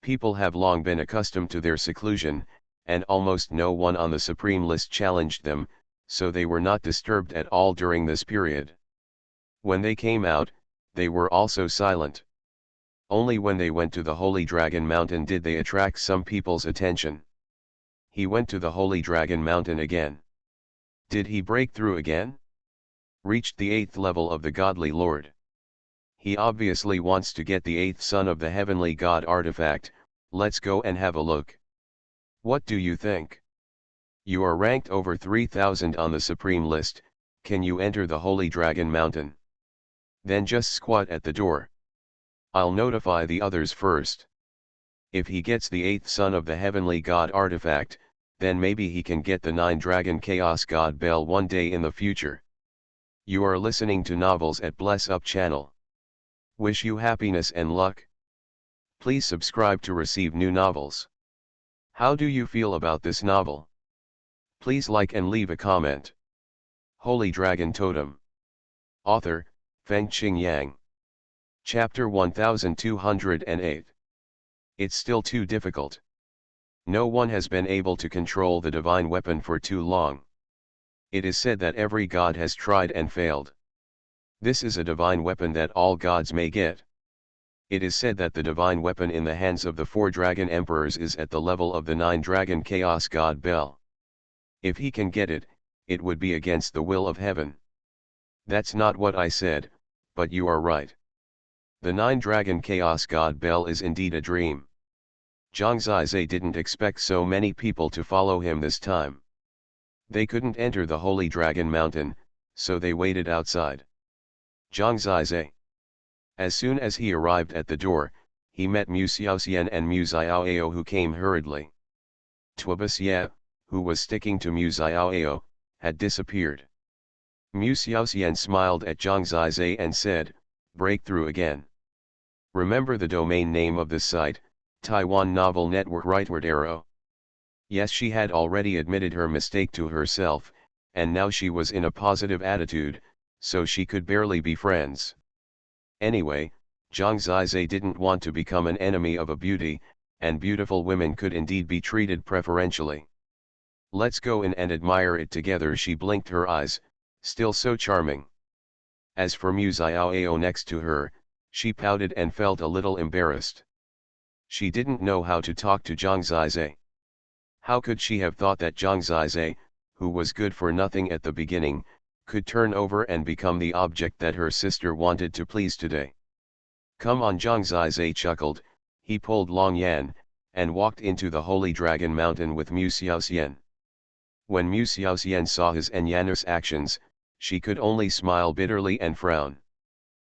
People have long been accustomed to their seclusion, and almost no one on the Supreme List challenged them, so they were not disturbed at all during this period. When they came out, they were also silent. Only when they went to the Holy Dragon Mountain did they attract some people's attention. He went to the Holy Dragon Mountain again. Did he break through again? Reached the 8th level of the Godly Lord. He obviously wants to get the 8th son of the Heavenly God artifact. Let's go and have a look. What do you think? You are ranked over 3000 on the Supreme List, can you enter the Holy Dragon Mountain? Then just squat at the door. I'll notify the others first. If he gets the 8th son of the Heavenly God artifact, then maybe he can get the 9-dragon Chaos God Bell one day in the future. You are listening to Novels at Bless Up channel. Wish you happiness and luck. Please subscribe to receive new novels. How do you feel about this novel? Please like and leave a comment. Holy Dragon Totem. Author, Fengqing Yang. Chapter 1208. It's still too difficult. No one has been able to control the divine weapon for too long. It is said that every god has tried and failed. This is a divine weapon that all gods may get. It is said that the divine weapon in the hands of the 4 dragon emperors is at the level of the 9-dragon Chaos God Bell. If he can get it, it would be against the will of heaven. That's not what I said, but you are right. The 9-dragon Chaos God Bell is indeed a dream. Zhang Zizai didn't expect so many people to follow him this time. They couldn't enter the Holy Dragon Mountain, so they waited outside. Zhang Zizai. As soon as he arrived at the door, he met Mu Xiaoxian and Mu Xiaoao who came hurriedly. Tuabasia, who was sticking to Mu Xiaoao, had disappeared. Mu Xiaoxian smiled at Zhang Zizai and said, "Breakthrough again. Remember the domain name of this site, Taiwan Novel Network Rightward Arrow." Yes, she had already admitted her mistake to herself, and now she was in a positive attitude, so she could barely be friends. Anyway, Zhang Zizai didn't want to become an enemy of a beauty, and beautiful women could indeed be treated preferentially. Let's go in and admire it together. She blinked her eyes, still so charming. As for Mu Xiaoao next to her, she pouted and felt a little embarrassed. She didn't know how to talk to Zhang Zizai. How could she have thought that Zhang Zizai, who was good for nothing at the beginning, could turn over and become the object that her sister wanted to please today? Come on, Zhang Zizai chuckled. He pulled Long Yan, and walked into the Holy Dragon Mountain with Mu Xiaoxian. When Mu Xiaoxian saw his Enyanus actions, she could only smile bitterly and frown.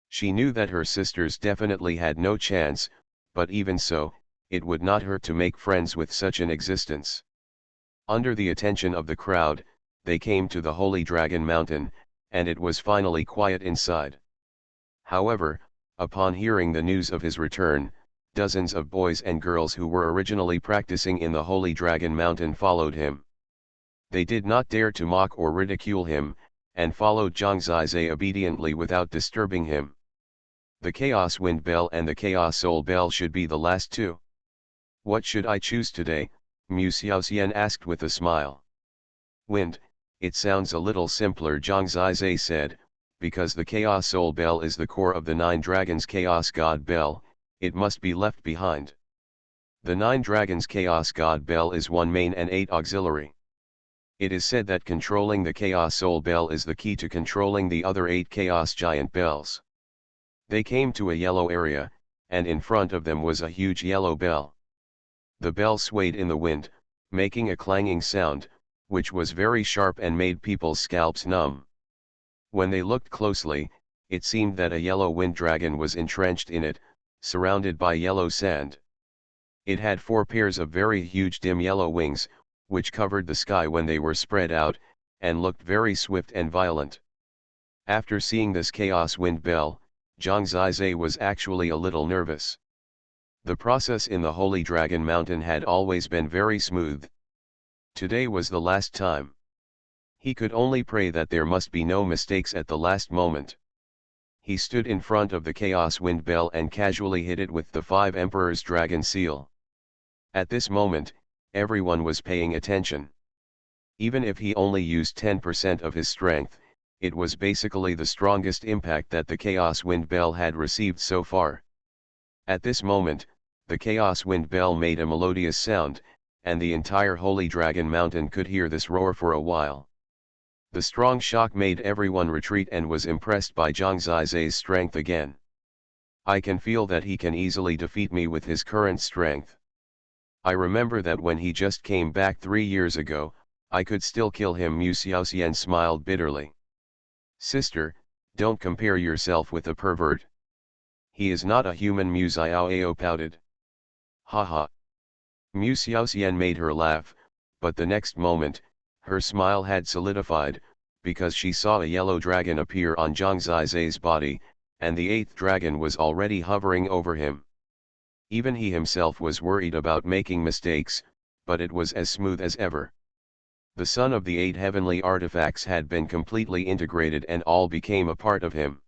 She knew that her sisters definitely had no chance, but even so, it would not hurt to make friends with such an existence. Under the attention of the crowd, they came to the Holy Dragon Mountain, and it was finally quiet inside. However, upon hearing the news of his return, dozens of boys and girls who were originally practicing in the Holy Dragon Mountain followed him. They did not dare to mock or ridicule him, and followed Zhang Zizai obediently without disturbing him. The Chaos Wind Bell and the Chaos Soul Bell should be the last two. What should I choose today? Mu Xiaoxian asked with a smile. Wind, it sounds a little simpler, Zhang Zizai said, because the Chaos Soul Bell is the core of the Nine Dragons Chaos God Bell, it must be left behind. The Nine Dragons Chaos God Bell is one main and 8 auxiliary. It is said that controlling the Chaos Soul Bell is the key to controlling the other 8 Chaos Giant Bells. They came to a yellow area, and in front of them was a huge yellow bell. The bell swayed in the wind, making a clanging sound, which was very sharp and made people's scalps numb. When they looked closely, it seemed that a yellow wind dragon was entrenched in it, surrounded by yellow sand. It had 4 pairs of very huge dim yellow wings, which covered the sky when they were spread out, and looked very swift and violent. After seeing this Chaos Wind Bell, Zhang Zizai was actually a little nervous. The process in the Holy Dragon Mountain had always been very smooth. Today was the last time. He could only pray that there must be no mistakes at the last moment. He stood in front of the Chaos Wind Bell and casually hit it with the 5 Emperor's Dragon Seal. At this moment, everyone was paying attention. Even if he only used 10% of his strength, it was basically the strongest impact that the Chaos Wind Bell had received so far. At this moment, the Chaos Wind Bell made a melodious sound, and the entire Holy Dragon Mountain could hear this roar for a while. The strong shock made everyone retreat and was impressed by Zhang Zizai's strength again. I can feel that he can easily defeat me with his current strength. I remember that when he just came back 3 years ago, I could still kill him. Mu Xiaoxian smiled bitterly. Sister, don't compare yourself with a pervert. He is not a human, Mu Xiaoao pouted. Ha ha. Mu Xiaoxian made her laugh, but the next moment, her smile had solidified, because she saw a yellow dragon appear on Zhang Zizai's body, and the 8th dragon was already hovering over him. Even he himself was worried about making mistakes, but it was as smooth as ever. The son of the 8 heavenly artifacts had been completely integrated and all became a part of him.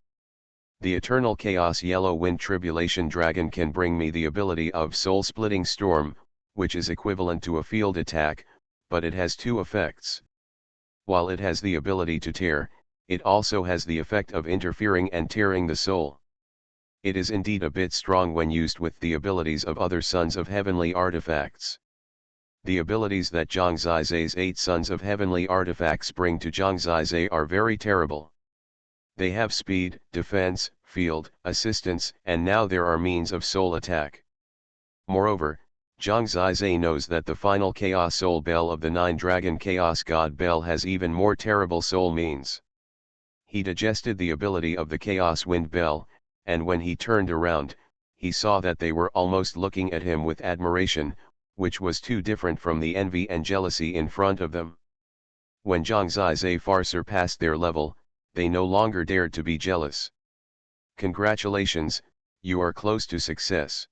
The eternal chaos yellow wind tribulation dragon can bring me the ability of soul-splitting storm, which is equivalent to a field attack, but it has 2 effects. While it has the ability to tear, it also has the effect of interfering and tearing the soul. It is indeed a bit strong when used with the abilities of other sons of heavenly artifacts. The abilities that Zhang Zizai's 8 sons of heavenly artifacts bring to Zhang Zizai are very terrible. They have speed, defense, field, assistance, and now there are means of soul attack. Moreover, Zhang Zizai knows that the final Chaos Soul Bell of the 9 Dragon Chaos God Bell has even more terrible soul means. He digested the ability of the Chaos Wind Bell, and when he turned around, he saw that they were almost looking at him with admiration, which was too different from the envy and jealousy in front of them. When Zhang Zizai far surpassed their level, they no longer dared to be jealous. Congratulations, you are close to success.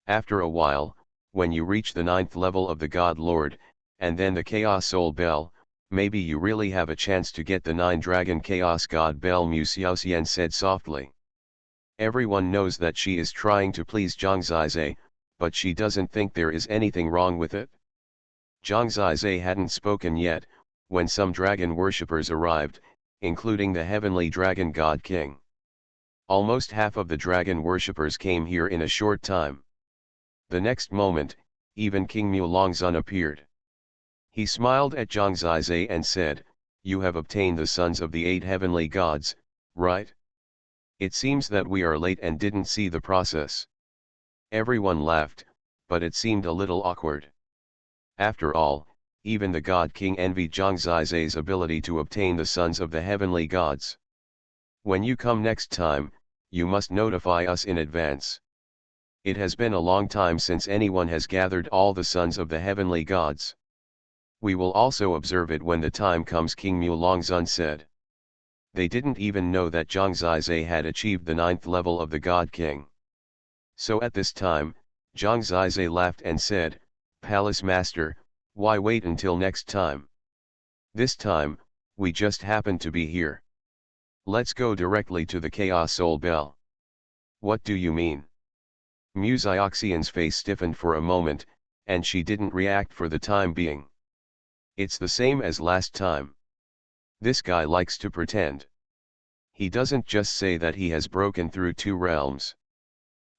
After a while, when you reach the 9th level of the God Lord, and then the Chaos Soul Bell, maybe you really have a chance to get the 9 Dragon Chaos God Bell, Mu Xiaoxian said softly. Everyone knows that she is trying to please Zhang Zizai, but she doesn't think there is anything wrong with it. Zhang Zizai hadn't spoken yet, when some dragon worshippers arrived, including the heavenly dragon god king. Almost half of the dragon worshippers came here in a short time. The next moment, even King Mulongzun appeared. He smiled at Zhang Zizai and said, "You have obtained the sons of the 8 heavenly gods, right? It seems that we are late and didn't see the process." Everyone laughed, but it seemed a little awkward. After all, even the God King envied Zhang Zizai's ability to obtain the sons of the heavenly gods. "When you come next time, you must notify us in advance." It has been a long time since anyone has gathered all the sons of the heavenly gods. We will also observe it when the time comes, King Mulongzun said. They didn't even know that Zhang Zizai had achieved the 9th level of the God King. So at this time, Zhang Zizai laughed and said, Palace Master, why wait until next time? This time, we just happen to be here. Let's go directly to the Chaos Soul Bell. What do you mean? Musaoxian's face stiffened for a moment, and she didn't react for the time being. It's the same as last time. This guy likes to pretend. He doesn't just say that he has broken through 2 realms.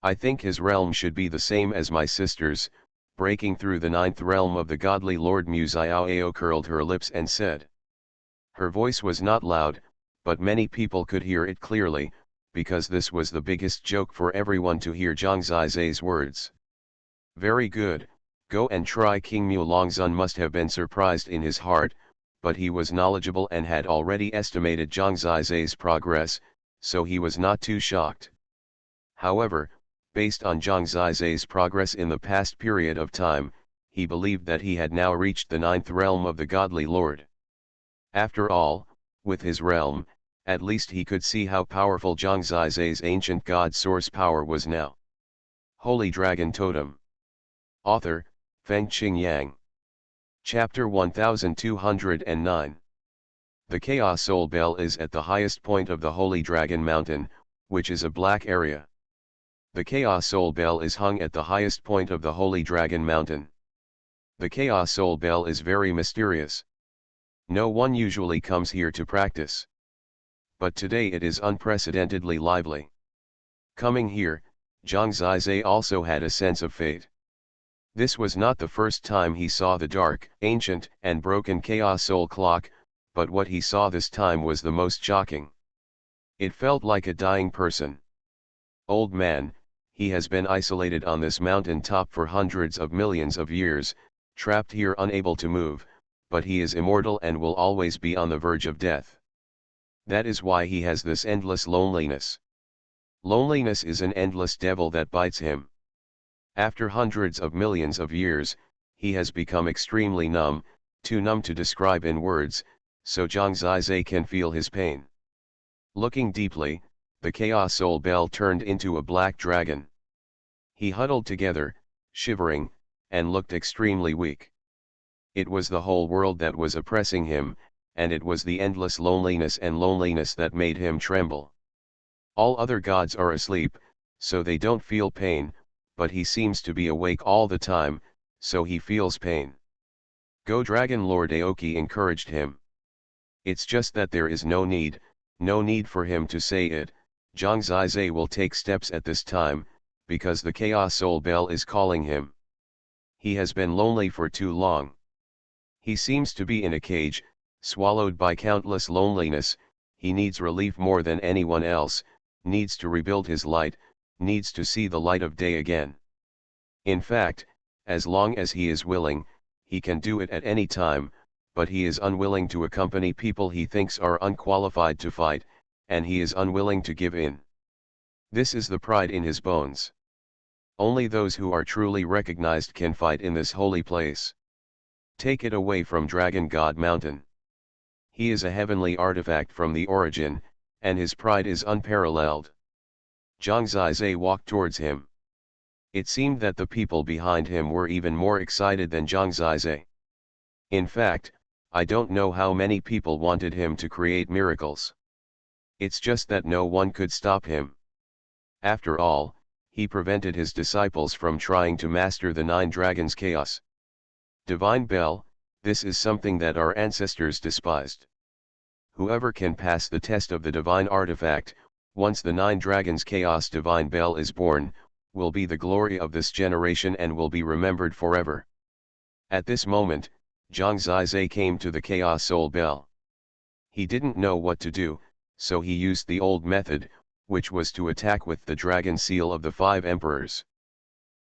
I think his realm should be the same as my sister's, breaking through the 9th realm of the godly Lord. Musaoao curled her lips and said. Her voice was not loud, but many people could hear it clearly, because this was the biggest joke for everyone to hear Zhang Zizai's words. Very good, go and try. King Mulongzun must have been surprised in his heart, but he was knowledgeable and had already estimated Zhang Zizai's progress, so he was not too shocked. However, based on Zhang Zizai's progress in the past period of time, he believed that he had now reached the 9th realm of the godly Lord. After all, with his realm, at least he could see how powerful Zhang Zizai's ancient god source power was now. Holy Dragon Totem. Author, Fengqing Yang. Chapter 1209. The Chaos Soul Bell is at the highest point of the Holy Dragon Mountain, which is a black area. The Chaos Soul Bell is hung at the highest point of the Holy Dragon Mountain. The Chaos Soul Bell is very mysterious. No one usually comes here to practice. But today it is unprecedentedly lively. Coming here, Zhang Zizai also had a sense of fate. This was not the first time he saw the dark, ancient, and broken Chaos Soul clock, but what he saw this time was the most shocking. It felt like a dying person. Old man, he has been isolated on this mountain top for hundreds of millions of years, trapped here unable to move, but he is immortal and will always be on the verge of death. That is why he has this endless loneliness. Loneliness is an endless devil that bites him. After hundreds of millions of years, he has become extremely numb, too numb to describe in words, so Zhang Zizai can feel his pain. Looking deeply, the Chaos Soul Bell turned into a black dragon. He huddled together, shivering, and looked extremely weak. It was the whole world that was oppressing him, and it was the endless loneliness that made him tremble. All other gods are asleep, so they don't feel pain, but he seems to be awake all the time, so he feels pain. Go Dragon Lord Aoki encouraged him. It's just that there is no need for him to say it. Zhang Zizai will take steps at this time, because the Chaos Soul Bell is calling him. He has been lonely for too long. He seems to be in a cage, swallowed by countless loneliness. He needs relief more than anyone else, needs to rebuild his light, needs to see the light of day again. In fact, as long as he is willing, he can do it at any time, but he is unwilling to accompany people he thinks are unqualified to fight, and he is unwilling to give in. This is the pride in his bones. Only those who are truly recognized can fight in this holy place. Take it away from Dragon God Mountain. He is a heavenly artifact from the origin, and his pride is unparalleled. Zhang Zizai walked towards him. It seemed that the people behind him were even more excited than Zhang Zizai. In fact, I don't know how many people wanted him to create miracles. It's just that no one could stop him. After all, he prevented his disciples from trying to master the 9 dragons' chaos. Divine Bell, this is something that our ancestors despised. Whoever can pass the test of the divine artifact, once the 9 dragons' chaos divine bell is born, will be the glory of this generation and will be remembered forever. At this moment, Zhang Zizai came to the Chaos Soul Bell. He didn't know what to do, so he used the old method, which was to attack with the dragon seal of the 5 emperors.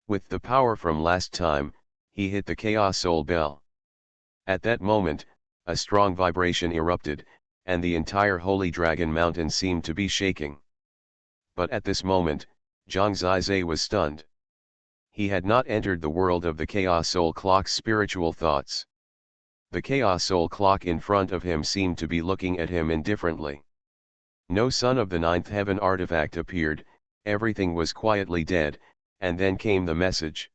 With the power from last time, he hit the Chaos Soul Bell. At that moment, a strong vibration erupted, and the entire Holy Dragon Mountain seemed to be shaking. But at this moment, Zhang Zizai was stunned. He had not entered the world of the Chaos Soul Clock's spiritual thoughts. The Chaos Soul Clock in front of him seemed to be looking at him indifferently. No son of the ninth heaven artifact appeared, everything was quietly dead, and then came the message.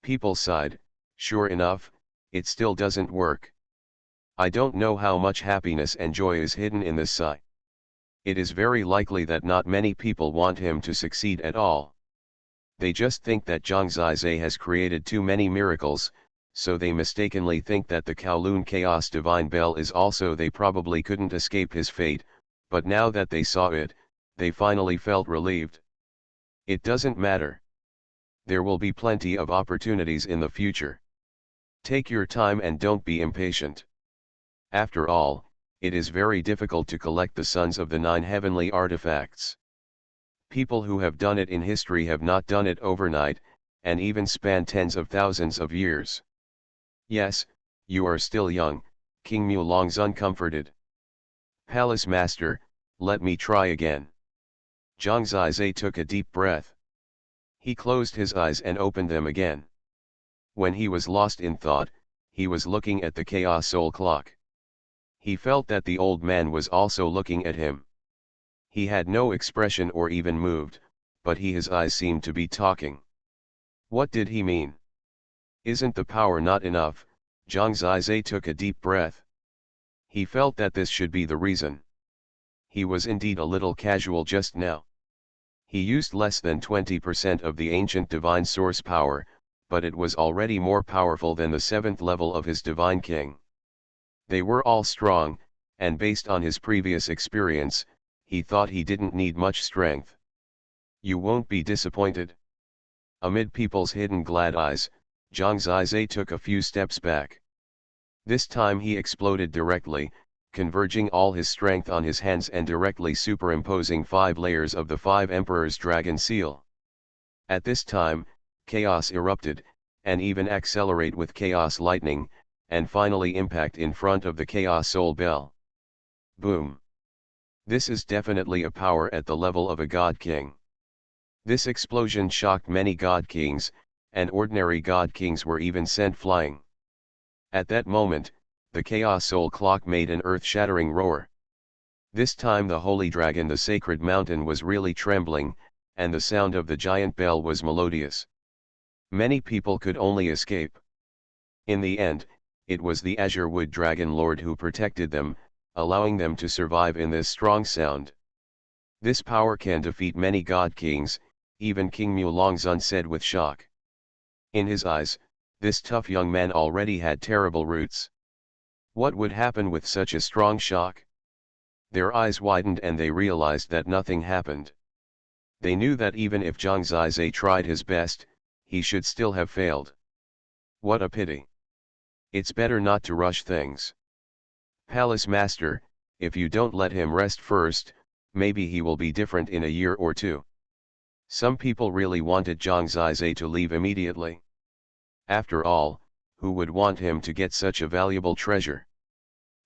People sighed, sure enough, it still doesn't work. I don't know how much happiness and joy is hidden in this sigh. It is very likely that not many people want him to succeed at all. They just think that Zhang Zizai has created too many miracles, so they mistakenly think that the Kowloon Chaos Divine Bell is also. They probably couldn't escape his fate, but now that they saw it, they finally felt relieved. It doesn't matter. There will be plenty of opportunities in the future. Take your time and don't be impatient. After all, it is very difficult to collect the sons of the 9 heavenly artifacts. People who have done it in history have not done it overnight, and even spanned tens of thousands of years. Yes, you are still young, King Mulongzun comforted. Palace Master, let me try again. Zhang Zizai took a deep breath. He closed his eyes and opened them again. When he was lost in thought, he was looking at the Chaos Soul Clock. He felt that the old man was also looking at him. He had no expression or even moved, but his eyes seemed to be talking. What did he mean? Isn't the power not enough? Zhang Zizai took a deep breath. He felt that this should be the reason. He was indeed a little casual just now. He used less than 20% of the ancient divine source power, but it was already more powerful than the 7th level of his divine king. They were all strong, and based on his previous experience, he thought he didn't need much strength. You won't be disappointed. Amid people's hidden glad eyes, Zhang Zizai took a few steps back. This time he exploded directly, converging all his strength on his hands and directly superimposing 5 layers of the 5 Emperor's dragon seal. At this time, chaos erupted, and even accelerate with chaos lightning, and finally impact in front of the Chaos Soul Bell. Boom! This is definitely a power at the level of a God King. This explosion shocked many God Kings, and ordinary God Kings were even sent flying. At that moment, the Chaos Soul Clock made an earth-shattering roar. This time the Holy Dragon, the Sacred Mountain, was really trembling, and the sound of the giant bell was melodious. Many people could only escape. In the end, it was the Azure Wood Dragon Lord who protected them, allowing them to survive in this strong sound. This power can defeat many God Kings, even King Mulongzun said with shock. In his eyes, this tough young man already had terrible roots. What would happen with such a strong shock? Their eyes widened and they realized that nothing happened. They knew that even if Zhang Zizai tried his best, he should still have failed. What a pity. It's better not to rush things. Palace Master, if you don't let him rest first, maybe he will be different in a year or two. Some people really wanted Zhang Zizai to leave immediately. After all, who would want him to get such a valuable treasure?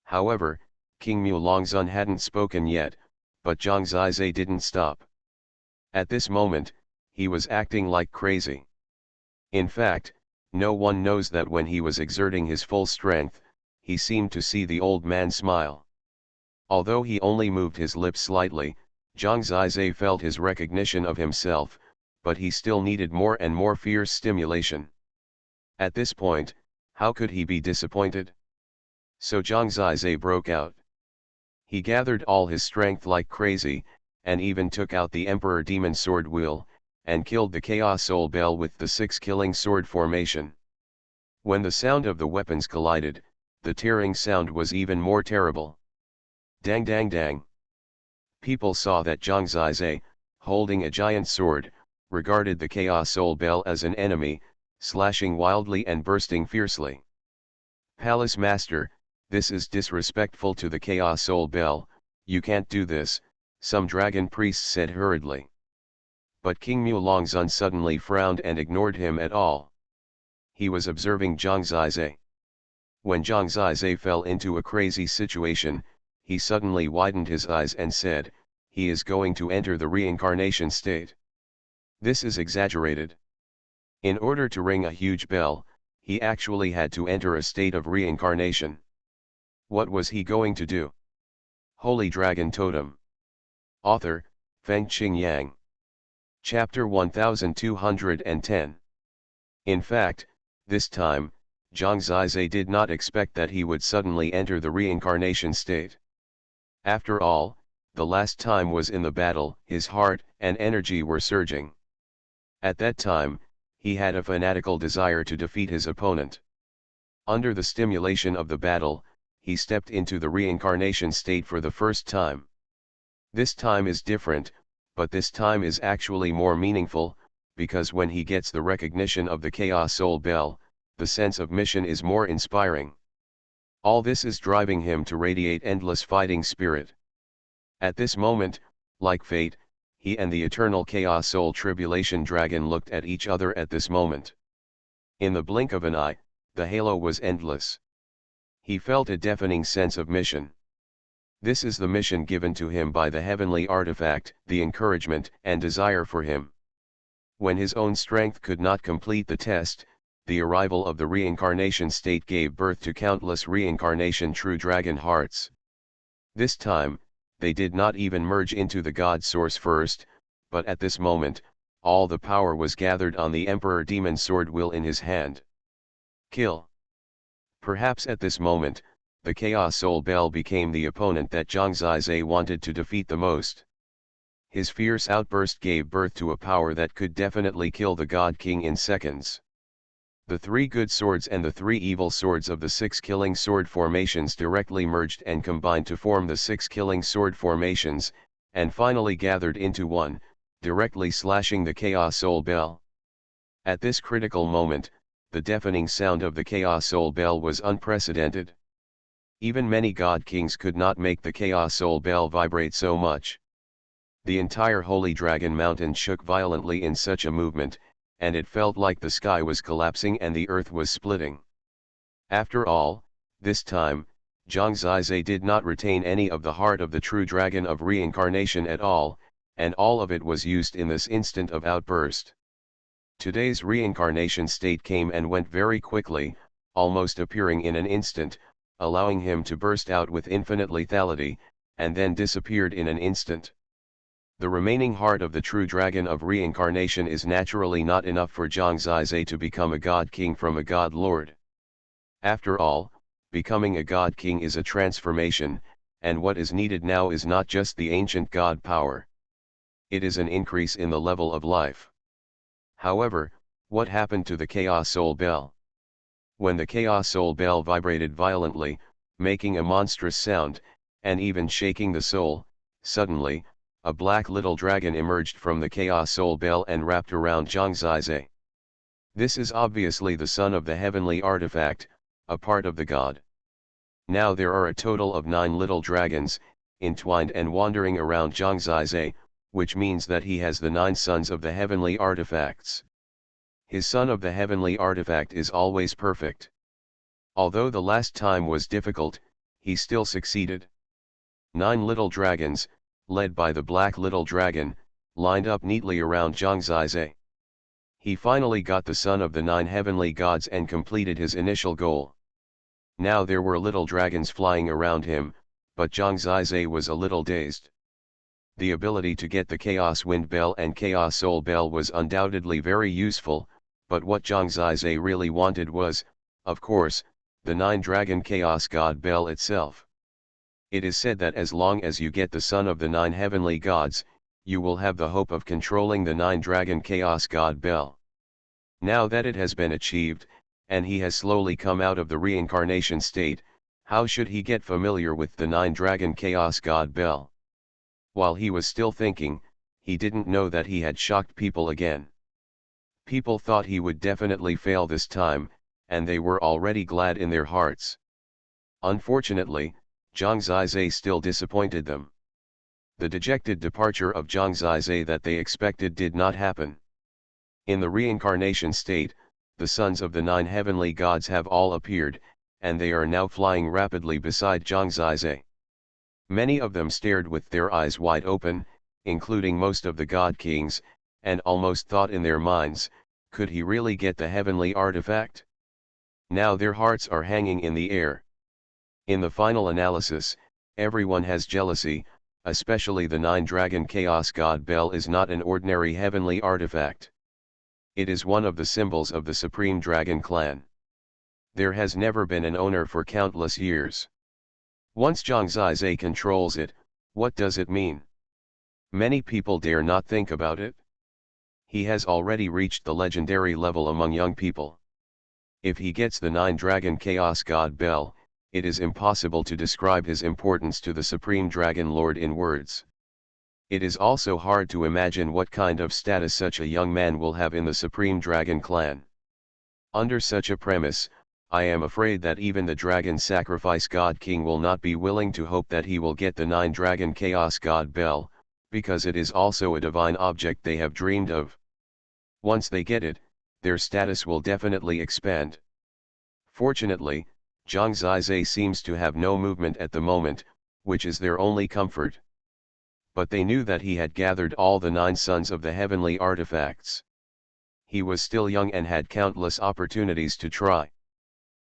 However, King Mulongzun hadn't spoken yet, but Zhang Zizai didn't stop. At this moment, he was acting like crazy. In fact, no one knows that when he was exerting his full strength, he seemed to see the old man smile. Although he only moved his lips slightly, Zhang Zizai felt his recognition of himself, but he still needed more and more fierce stimulation. At this point, how could he be disappointed? So Zhang Zizai broke out. He gathered all his strength like crazy, and even took out the Emperor Demon Sword Wheel, and killed the Chaos Soul Bell with the 6 killing sword formation. When the sound of the weapons collided, the tearing sound was even more terrible. Dang dang dang. People saw that Zhang Zizai, holding a giant sword, regarded the Chaos Soul Bell as an enemy, slashing wildly and bursting fiercely. Palace Master, this is disrespectful to the Chaos Soul Bell, you can't do this, some dragon priests said hurriedly. But King Mulongzun suddenly frowned and ignored him at all. He was observing Zhang Zizai. When Zhang Zizai fell into a crazy situation, he suddenly widened his eyes and said, he is going to enter the reincarnation state. This is exaggerated. In order to ring a huge bell, he actually had to enter a state of reincarnation. What was he going to do? Holy Dragon Totem. Author, Fengqing Yang. Chapter 1210. In fact, this time, Zhang Zizai did not expect that he would suddenly enter the reincarnation state. After all, the last time was in the battle, his heart and energy were surging. At that time, he had a fanatical desire to defeat his opponent. Under the stimulation of the battle, he stepped into the reincarnation state for the first time. This time is different, but this time is actually more meaningful, because when he gets the recognition of the Chaos Soul Bell, the sense of mission is more inspiring. All this is driving him to radiate endless fighting spirit. At this moment, like fate, he and the eternal Chaos Soul Tribulation Dragon looked at each other at this moment. In the blink of an eye, the halo was endless. He felt a deafening sense of mission. This is the mission given to him by the heavenly artifact, the encouragement and desire for him. When his own strength could not complete the test, the arrival of the reincarnation state gave birth to countless reincarnation true dragon hearts. This time, they did not even merge into the God Source first, but at this moment, all the power was gathered on the Emperor Demon Sword Will in his hand. Kill. Perhaps at this moment, the Chaos Soul Bell became the opponent that Zhang Zizai wanted to defeat the most. His fierce outburst gave birth to a power that could definitely kill the God King in seconds. The 3 good swords and the 3 evil swords of the 6 killing sword formations directly merged and combined to form the 6 killing sword formations, and finally gathered into one, directly slashing the Chaos Soul Bell. At this critical moment, the deafening sound of the Chaos Soul Bell was unprecedented. Even many God Kings could not make the Chaos Soul Bell vibrate so much. The entire Holy Dragon Mountain shook violently in such a movement, and it felt like the sky was collapsing and the earth was splitting. After all, this time, Zhang Zizai did not retain any of the heart of the true dragon of reincarnation at all, and all of it was used in this instant of outburst. Today's reincarnation state came and went very quickly, almost appearing in an instant, allowing him to burst out with infinite lethality, and then disappeared in an instant. The remaining heart of the true dragon of reincarnation is naturally not enough for Zhang Zizai to become a God King from a God Lord. After all, becoming a God King is a transformation, and what is needed now is not just the ancient God power. It is an increase in the level of life. However, what happened to the Chaos Soul Bell? When the Chaos Soul Bell vibrated violently, making a monstrous sound, and even shaking the soul, suddenly, a black little dragon emerged from the Chaos Soul Bell and wrapped around Zhang Zizai. This is obviously the son of the heavenly artifact, a part of the god. Now there are a total of 9 little dragons, entwined and wandering around Zhang Zizai, which means that he has the 9 sons of the heavenly artifacts. His son of the heavenly artifact is always perfect. Although the last time was difficult, he still succeeded. 9 little dragons, led by the black little dragon, lined up neatly around Zhang Zizai. He finally got the son of the 9 heavenly gods and completed his initial goal. Now there were little dragons flying around him, but Zhang Zizai was a little dazed. The ability to get the Chaos Wind Bell and Chaos Soul Bell was undoubtedly very useful, but what Zhang Zizai really wanted was, of course, the 9-dragon Chaos God Bell itself. It is said that as long as you get the son of the 9 heavenly gods, you will have the hope of controlling the 9-dragon Chaos God Bell. Now that it has been achieved, and he has slowly come out of the reincarnation state, how should he get familiar with the 9-dragon Chaos God Bell? While he was still thinking, he didn't know that he had shocked people again. People thought he would definitely fail this time, and they were already glad in their hearts. Unfortunately, Zhang Zizai still disappointed them. The dejected departure of Zhang Zizai that they expected did not happen. In the reincarnation state, the sons of the 9 heavenly gods have all appeared, and they are now flying rapidly beside Zhang Zizai. Many of them stared with their eyes wide open, including most of the god kings, and almost thought in their minds, Could he really get the heavenly artifact? Now their hearts are hanging in the air. In the final analysis, everyone has jealousy, especially the nine-dragon Chaos God Bell is not an ordinary heavenly artifact. It is one of the symbols of the Supreme Dragon Clan. There has never been an owner for countless years. Once Zhang Zizai controls it, what does it mean? Many people dare not think about it. He has already reached the legendary level among young people. If he gets the nine-dragon Chaos God Bell, it is impossible to describe his importance to the Supreme Dragon Lord in words. It is also hard to imagine what kind of status such a young man will have in the Supreme Dragon Clan. Under such a premise, I am afraid that even the Dragon Sacrifice God King will not be willing to hope that he will get the nine-dragon Chaos God Bell, because it is also a divine object they have dreamed of. Once they get it, their status will definitely expand. Fortunately, Zhang Zizai seems to have no movement at the moment, which is their only comfort. But they knew that he had gathered all the 9 sons of the heavenly artifacts. He was still young and had countless opportunities to try.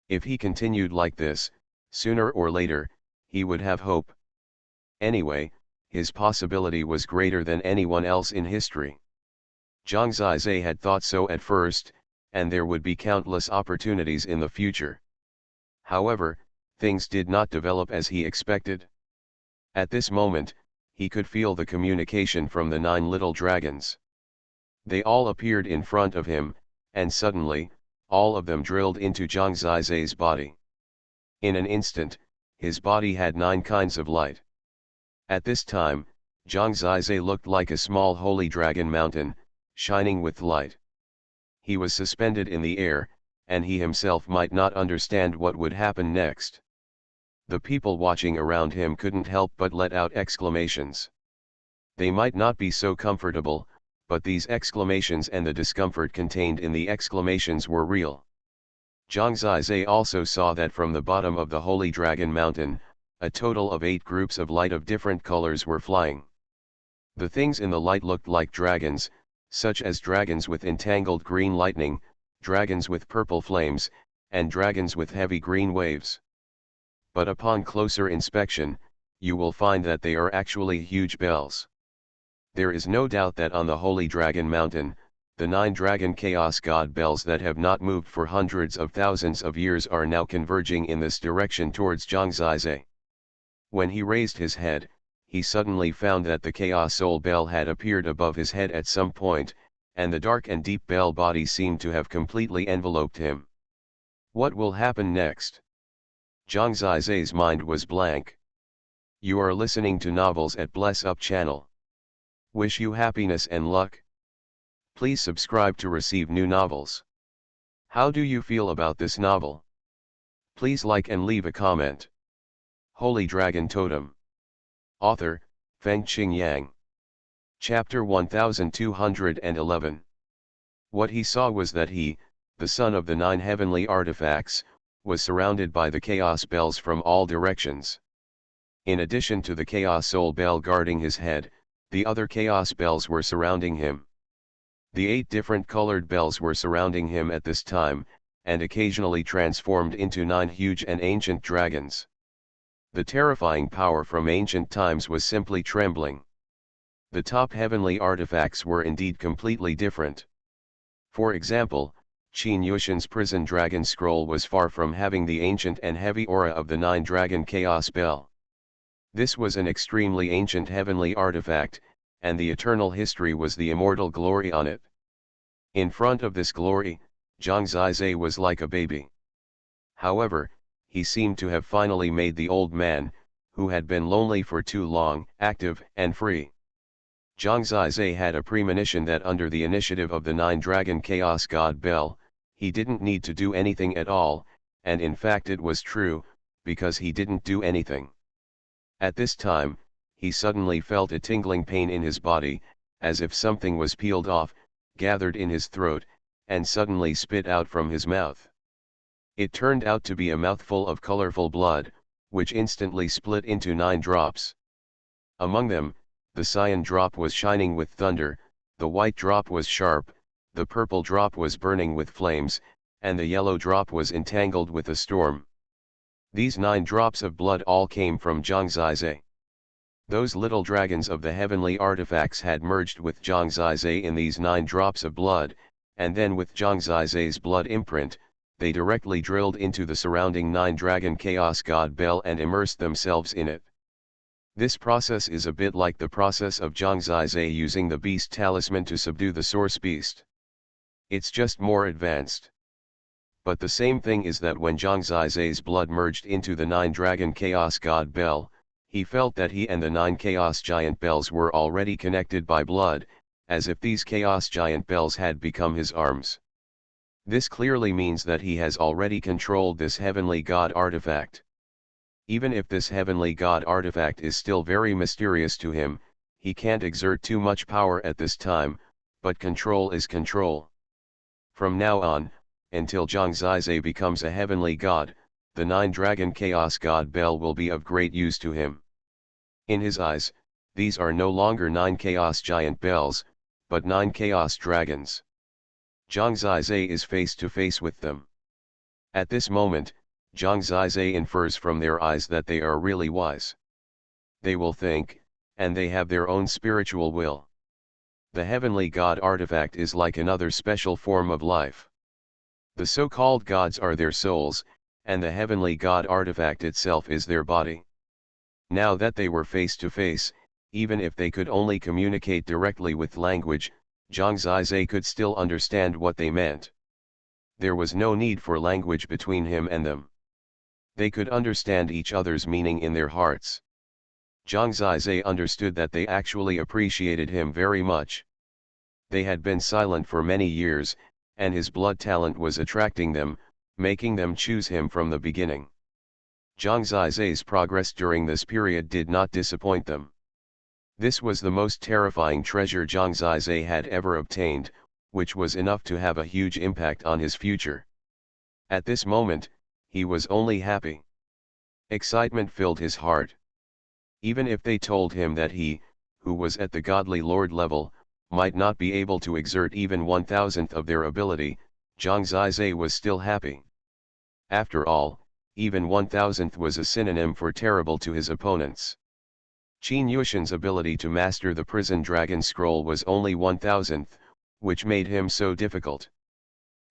If he continued like this, sooner or later, he would have hope. Anyway, his possibility was greater than anyone else in history. Zhang Zizai had thought so at first, and there would be countless opportunities in the future. However, things did not develop as he expected. At this moment, he could feel the communication from the 9 little dragons. They all appeared in front of him, and suddenly, all of them drilled into Zhang Zizai's body. In an instant, his body had 9 kinds of light. At this time, Zhang Zizai looked like a small holy dragon mountain, shining with light. He was suspended in the air, and he himself might not understand what would happen next. The people watching around him couldn't help but let out exclamations. They might not be so comfortable, but these exclamations and the discomfort contained in the exclamations were real. Zhang Zizai also saw that from the bottom of the Holy Dragon Mountain, a total of 8 groups of light of different colors were flying. The things in the light looked like dragons, such as dragons with entangled green lightning, dragons with purple flames, and dragons with heavy green waves. But upon closer inspection, you will find that they are actually huge bells. There is no doubt that on the Holy Dragon Mountain, the 9 dragon Chaos God bells that have not moved for hundreds of thousands of years are now converging in this direction towards Zhang Zizai. When he raised his head, he suddenly found that the Chaos Soul Bell had appeared above his head at some point, and the dark and deep bell body seemed to have completely enveloped him. What will happen next? Zhang Zizai's mind was blank. You are listening to Novels at Bless Up channel. Wish you happiness and luck. Please subscribe to receive new novels. How do you feel about this novel? Please like and leave a comment. Holy Dragon Totem. Author, Fengqing Yang. Chapter 1211. What he saw was that he, the son of the 9 heavenly artifacts, was surrounded by the Chaos Bells from all directions. In addition to the Chaos Soul Bell guarding his head, the other Chaos Bells were surrounding him. The 8 different colored bells were surrounding him at this time, and occasionally transformed into 9 huge and ancient dragons. The terrifying power from ancient times was simply trembling. The top heavenly artifacts were indeed completely different. For example, Qin Yushin's prison dragon scroll was far from having the ancient and heavy aura of the 9 dragon Chaos Bell. This was an extremely ancient heavenly artifact, and the eternal history was the immortal glory on it. In front of this glory, Zhang Zizai was like a baby. However, he seemed to have finally made the old man, who had been lonely for too long, active and free. Zhang Zizai had a premonition that under the initiative of the 9 dragon Chaos God Bell, he didn't need to do anything at all, and in fact it was true, because he didn't do anything. At this time, he suddenly felt a tingling pain in his body, as if something was peeled off, gathered in his throat, and suddenly spit out from his mouth. It turned out to be a mouthful of colorful blood, which instantly split into 9 drops. Among them, the cyan drop was shining with thunder, the white drop was sharp, the purple drop was burning with flames, and the yellow drop was entangled with a storm. These 9 drops of blood all came from Zhangzizai. Those little dragons of the heavenly artifacts had merged with Zhangzizai in these 9 drops of blood, and then with Zhangzizai's blood imprint, they directly drilled into the surrounding 9 dragon chaos god bell and immersed themselves in it. This process is a bit like the process of Zhangzizai using the beast talisman to subdue the source beast. It's just more advanced. But the same thing is that when Zhangzizai's blood merged into the 9 dragon chaos god bell, he felt that he and the 9 chaos giant bells were already connected by blood, as if these chaos giant bells had become his arms. This clearly means that he has already controlled this heavenly god artifact. Even if this heavenly god artifact is still very mysterious to him, he can't exert too much power at this time, but control is control. From now on, until Zhangzizai becomes a heavenly god, the 9 dragon chaos god bell will be of great use to him. In his eyes, these are no longer 9 chaos giant bells, but 9 chaos dragons. Zhangzizai is face to face with them. At this moment, Zhangzizai infers from their eyes that they are really wise. They will think, and they have their own spiritual will. The heavenly god artifact is like another special form of life. The so-called gods are their souls, and the heavenly god artifact itself is their body. Now that they were face to face, even if they could only communicate directly with language, Zhangzizai could still understand what they meant. There was no need for language between him and them. They could understand each other's meaning in their hearts. Zhangzizai understood that they actually appreciated him very much. They had been silent for many years, and his blood talent was attracting them, making them choose him from the beginning. Zhangzizai's progress during this period did not disappoint them. This was the most terrifying treasure Zhangzizai had ever obtained, which was enough to have a huge impact on his future. At this moment, he was only happy. Excitement filled his heart. Even if they told him that he, who was at the godly lord level, might not be able to exert even 1,000th of their ability, Zhangzizai was still happy. After all, even 1,000th was a synonym for terrible to his opponents. Qin Yuxian's ability to master the prison dragon scroll was only 1,000th, which made him so difficult.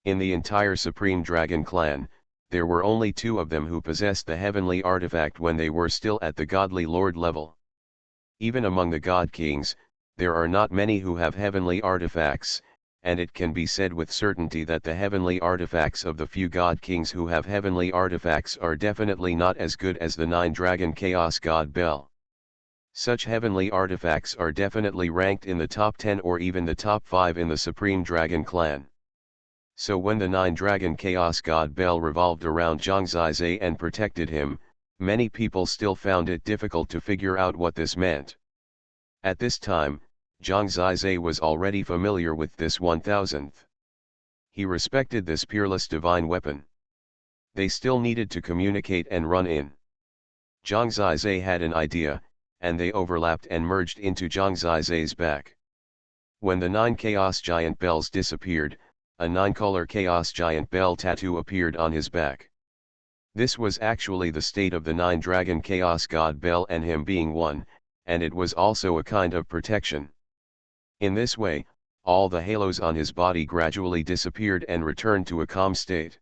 In the entire Supreme Dragon clan, there were only 2 of them who possessed the heavenly artifact when they were still at the godly lord level. Even among the god kings, there are not many who have heavenly artifacts, and it can be said with certainty that the heavenly artifacts of the few god kings who have heavenly artifacts are definitely not as good as the 9 dragon chaos god bell. Such heavenly artifacts are definitely ranked in the top 10 or even the top 5 in the Supreme Dragon clan. So when the 9 dragon chaos god bell revolved around Zhangzizai and protected him, many people still found it difficult to figure out what this meant. At this time, Zhangzizai was already familiar with this 1,000th. He respected this peerless divine weapon. They still needed to communicate and run in. Zhangzizai had an idea, and they overlapped and merged into Zhangzizai's back. When the 9 chaos giant bells disappeared, a 9-color chaos giant bell tattoo appeared on his back. This was actually the state of the 9 dragon chaos god bell and him being one, and it was also a kind of protection. In this way, all the halos on his body gradually disappeared and returned to a calm state.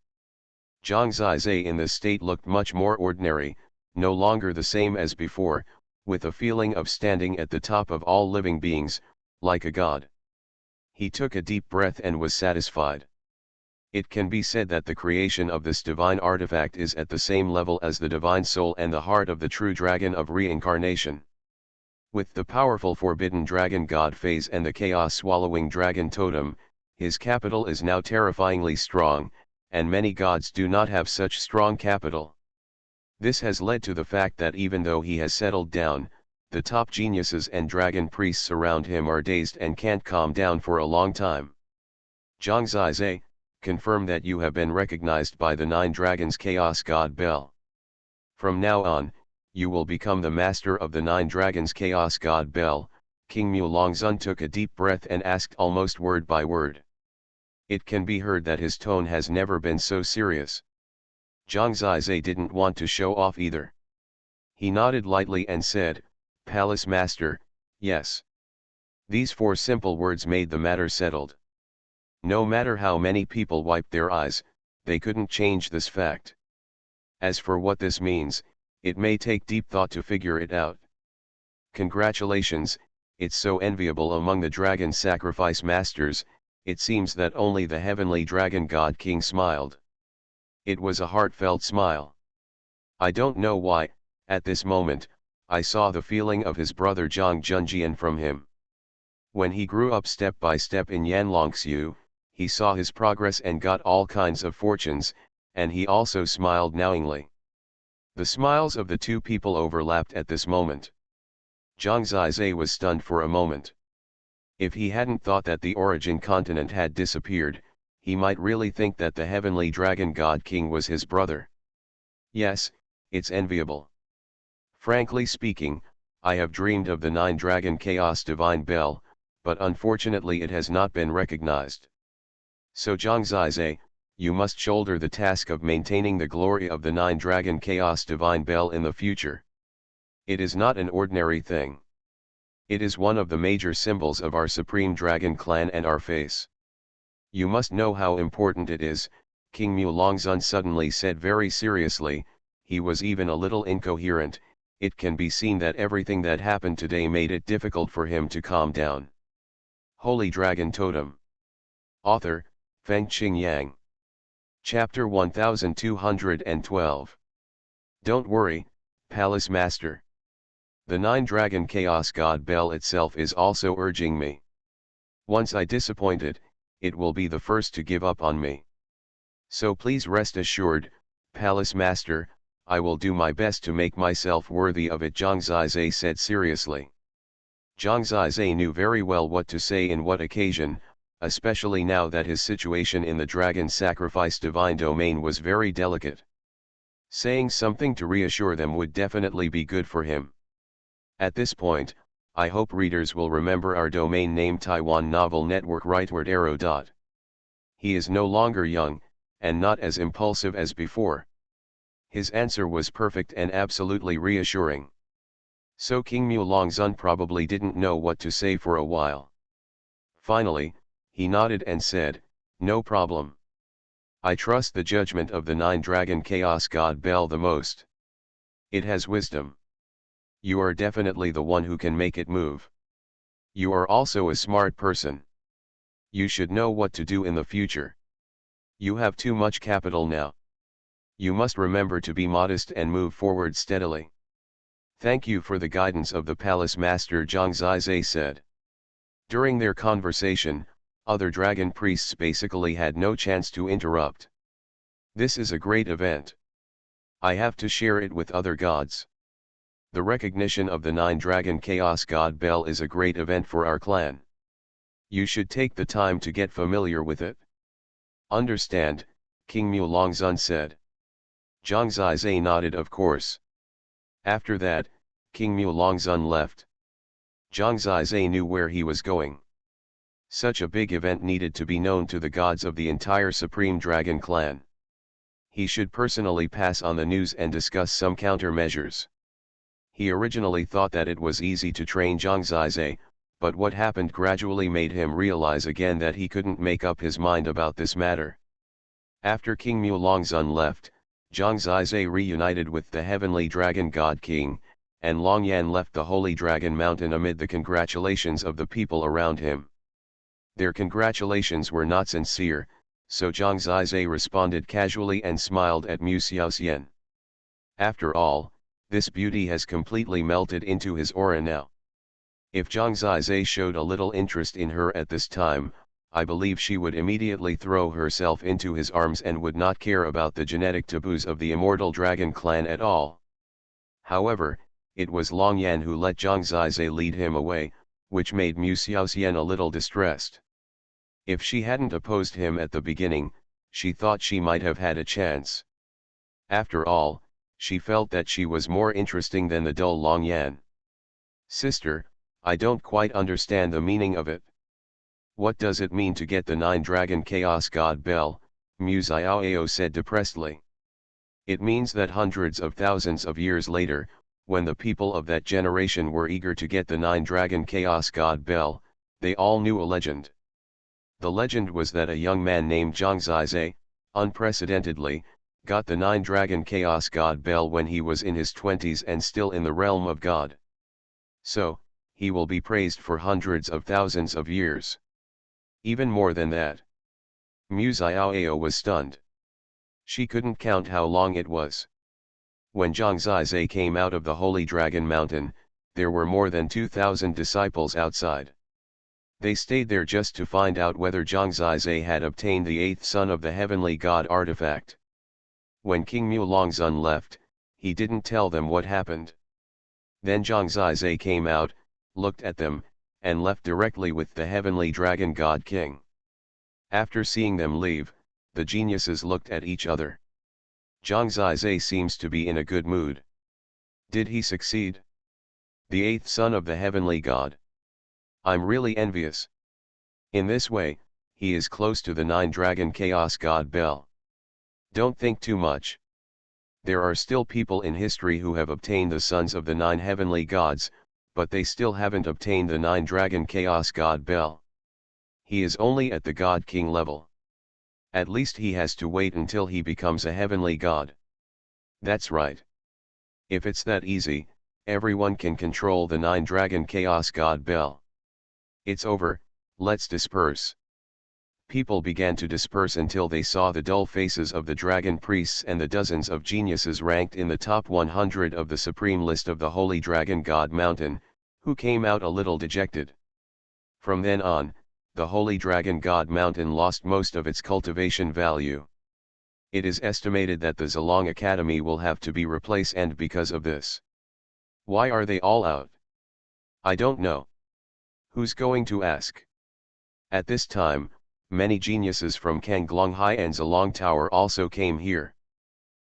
Zhangzizai in this state looked much more ordinary, no longer the same as before, with a feeling of standing at the top of all living beings, like a god. He took a deep breath and was satisfied. It can be said that the creation of this divine artifact is at the same level as the divine soul and the heart of the true dragon of reincarnation. With the powerful forbidden dragon god phase and the chaos-swallowing dragon totem, his capital is now terrifyingly strong, and many gods do not have such strong capital. This has led to the fact that even though he has settled down, the top geniuses and dragon priests around him are dazed and can't calm down for a long time. Zhangzizai, confirm that you have been recognized by the 9 dragons chaos god bell. From now on, you will become the master of the 9 dragons chaos god bell. King Mu Longzun took a deep breath and asked almost word by word. It can be heard that his tone has never been so serious. Zhang Zizai didn't want to show off either. He nodded lightly and said, "Palace Master, yes." These 4 simple words made the matter settled. No matter how many people wiped their eyes, they couldn't change this fact. As for what this means, it may take deep thought to figure it out. Congratulations, it's so enviable among the dragon sacrifice masters. It seems that only the heavenly dragon god king smiled. It was a heartfelt smile. I don't know why, at this moment, I saw the feeling of his brother Zhang Junjian from him. When he grew up step by step in Yanlongxiu, he saw his progress and got all kinds of fortunes, and he also smiled knowingly. The smiles of the 2 people overlapped at this moment. Zhang Zizai was stunned for a moment. If he hadn't thought that the origin continent had disappeared, he might really think that the heavenly dragon god king was his brother. Yes, it's enviable. Frankly speaking, I have dreamed of the 9-dragon chaos divine bell, but unfortunately it has not been recognized. So Zhang Zizai, you must shoulder the task of maintaining the glory of the 9-dragon chaos divine bell in the future. It is not an ordinary thing. It is one of the major symbols of our supreme dragon clan and our face. You must know how important it is, King Mulongzun suddenly said very seriously. He was even a little incoherent. It can be seen that everything that happened today made it difficult for him to calm down. Holy Dragon Totem. Author, Fengqing Yang. Chapter 1212. Don't worry, Palace Master. The 9-dragon chaos god bell itself is also urging me. Once I disappoint it, it will be the first to give up on me. So please rest assured, Palace Master, I will do my best to make myself worthy of it, Zhang Zizai said seriously. Zhang Zizai knew very well what to say in what occasion, especially now that his situation in the dragon sacrifice divine domain was very delicate. Saying something to reassure them would definitely be good for him. At this point, I hope readers will remember our domain name Taiwan Novel Network rightward arrow. He is no longer young, and not as impulsive as before. His answer was perfect and absolutely reassuring. So King Mulongzun probably didn't know what to say for a while. Finally, he nodded and said, "No problem. I trust the judgment of the 9-dragon chaos god bell the most. It has wisdom. You are definitely the one who can make it move. You are also a smart person. You should know what to do in the future. You have too much capital now. You must remember to be modest and move forward steadily. Thank you for the guidance of the Palace Master," Zhang Zizai said. During their conversation, other dragon priests basically had no chance to interrupt. This is a great event. I have to share it with other gods. The recognition of the 9-dragon chaos god bell is a great event for our clan. You should take the time to get familiar with it. Understand, King Mulongzun said. Zhang Zizai nodded of course. After that, King Mulongzun left. Zhang Zizai knew where he was going. Such a big event needed to be known to the gods of the entire Supreme Dragon clan. He should personally pass on the news and discuss some countermeasures. He originally thought that it was easy to train Zhang Zizai, but what happened gradually made him realize again that he couldn't make up his mind about this matter. After King Mulongzun left, Zhang Zizai reunited with the heavenly dragon god king, and Longyan left the holy dragon mountain amid the congratulations of the people around him. Their congratulations were not sincere, so Zhang Zizai responded casually and smiled at Mu Xiaoxian. After all, this beauty has completely melted into his aura now. If Zhang Zizai showed a little interest in her at this time, I believe she would immediately throw herself into his arms and would not care about the genetic taboos of the immortal dragon clan at all. However, it was Longyan who let Zhang Zizai lead him away, which made Mu Xiaoxian a little distressed. If she hadn't opposed him at the beginning, she thought she might have had a chance. After all, she felt that she was more interesting than the dull Longyan. "Sister, I don't quite understand the meaning of it." What does it mean to get the 9-dragon Chaos God Bell? Mu Xiaoao said depressedly. It means that hundreds of thousands of years later, when the people of that generation were eager to get the 9-dragon Chaos God Bell, they all knew a legend. The legend was that a young man named Zhang Zizai, unprecedentedly, got the 9-dragon Chaos God Bell when he was in his 20s and still in the realm of God. So, he will be praised for hundreds of thousands of years. Even more than that. Mu Xiaoao was stunned. She couldn't count how long it was. When Zhang Zizai came out of the Holy Dragon Mountain, there were more than 2,000 disciples outside. They stayed there just to find out whether Zhang Zizai had obtained the 8th son of the heavenly god artifact. When King Mulongzun left, he didn't tell them what happened. Then Zhang Zizai came out, looked at them, and left directly with the heavenly dragon god king. After seeing them leave, the geniuses looked at each other. Zhang Zizai seems to be in a good mood. Did he succeed? The 8th son of the heavenly god. I'm really envious. In this way, he is close to the 9-dragon Chaos God Bell. Don't think too much. There are still people in history who have obtained the sons of the 9 heavenly gods, but they still haven't obtained the 9-dragon Chaos God Bell. He is only at the God King level. At least he has to wait until he becomes a heavenly god. That's right. If it's that easy, everyone can control the 9-dragon Chaos God Bell. It's over, let's disperse. People began to disperse until they saw the dull faces of the dragon priests and the dozens of geniuses ranked in the top 100 of the supreme list of the Holy Dragon God Mountain, who came out a little dejected. From then on, the Holy Dragon God Mountain lost most of its cultivation value. It is estimated that the Zilong Academy will have to be replaced, and because of this. Why are they all out? I don't know. Who's going to ask? At this time, many geniuses from Kanglonghai and Zilong Tower also came here.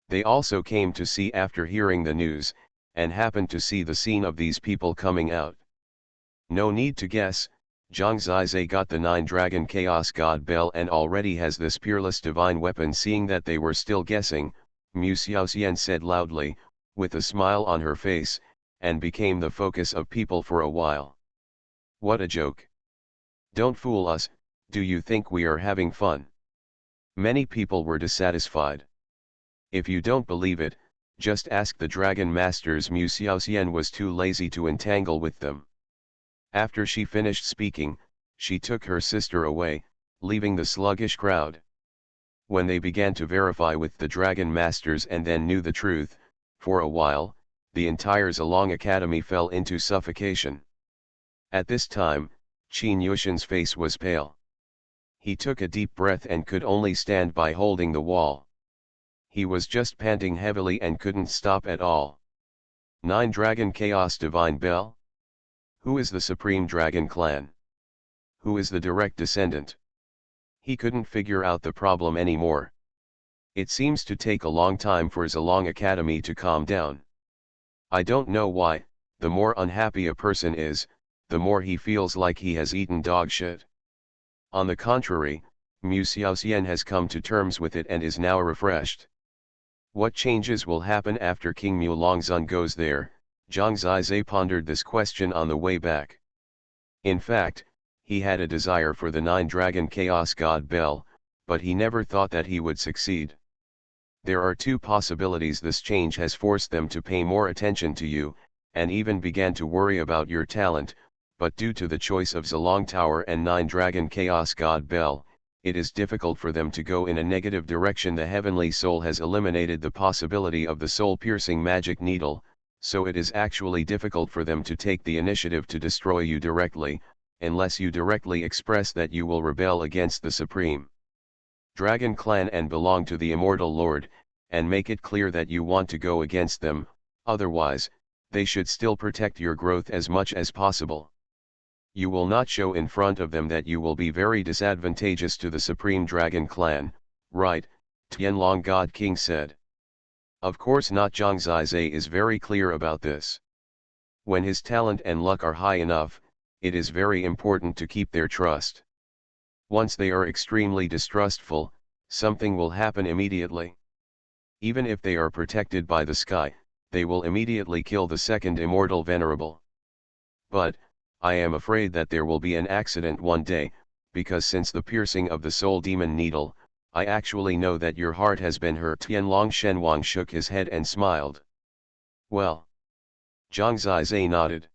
They also came to see after hearing the news, and happened to see the scene of these people coming out. No need to guess, Zhang Zizai got the 9-dragon Chaos God Bell and already has this peerless divine weapon. Seeing that they were still guessing, Mu Xiaoxian said loudly, with a smile on her face, and became the focus of people for a while. What a joke. Don't fool us, do you think we are having fun? Many people were dissatisfied. If you don't believe it, just ask the Dragon Masters. Mu Xiaoxian was too lazy to entangle with them. After she finished speaking, she took her sister away, leaving the sluggish crowd. When they began to verify with the Dragon Masters and then knew the truth, for a while, the entire Zilong Academy fell into suffocation. At this time, Qin Yushin's face was pale. He took a deep breath and could only stand by holding the wall. He was just panting heavily and couldn't stop at all. 9-dragon Chaos Divine Bell? Who is the Supreme Dragon Clan? Who is the direct descendant? He couldn't figure out the problem anymore. It seems to take a long time for Zilong Academy to calm down. I don't know why, the more unhappy a person is, the more he feels like he has eaten dog shit. On the contrary, Mu Xiaoxian has come to terms with it and is now refreshed. What changes will happen after King Mulongzun goes there? Zhang Zizai pondered this question on the way back. In fact, he had a desire for the 9-dragon Chaos God Bell, but he never thought that he would succeed. There are two possibilities. This change has forced them to pay more attention to you, and even began to worry about your talent, but due to the choice of Zilong Tower and 9-dragon Chaos God Bell, it is difficult for them to go in a negative direction. The heavenly soul has eliminated the possibility of the soul-piercing magic needle, so it is actually difficult for them to take the initiative to destroy you directly, unless you directly express that you will rebel against the Supreme Dragon Clan and belong to the Immortal Lord, and make it clear that you want to go against them. Otherwise, they should still protect your growth as much as possible. You will not show in front of them that you will be very disadvantageous to the Supreme Dragon Clan, right? Tianlong God King said. Of course not. Zhang Zizai is very clear about this. When his talent and luck are high enough, it is very important to keep their trust. Once they are extremely distrustful, something will happen immediately. Even if they are protected by the sky, they will immediately kill the second immortal venerable. But, I am afraid that there will be an accident one day, because since the piercing of the soul demon needle, I actually know that your heart has been hurt. Tianlong Shenhuang shook his head and smiled. Well. Zhang Zizai nodded.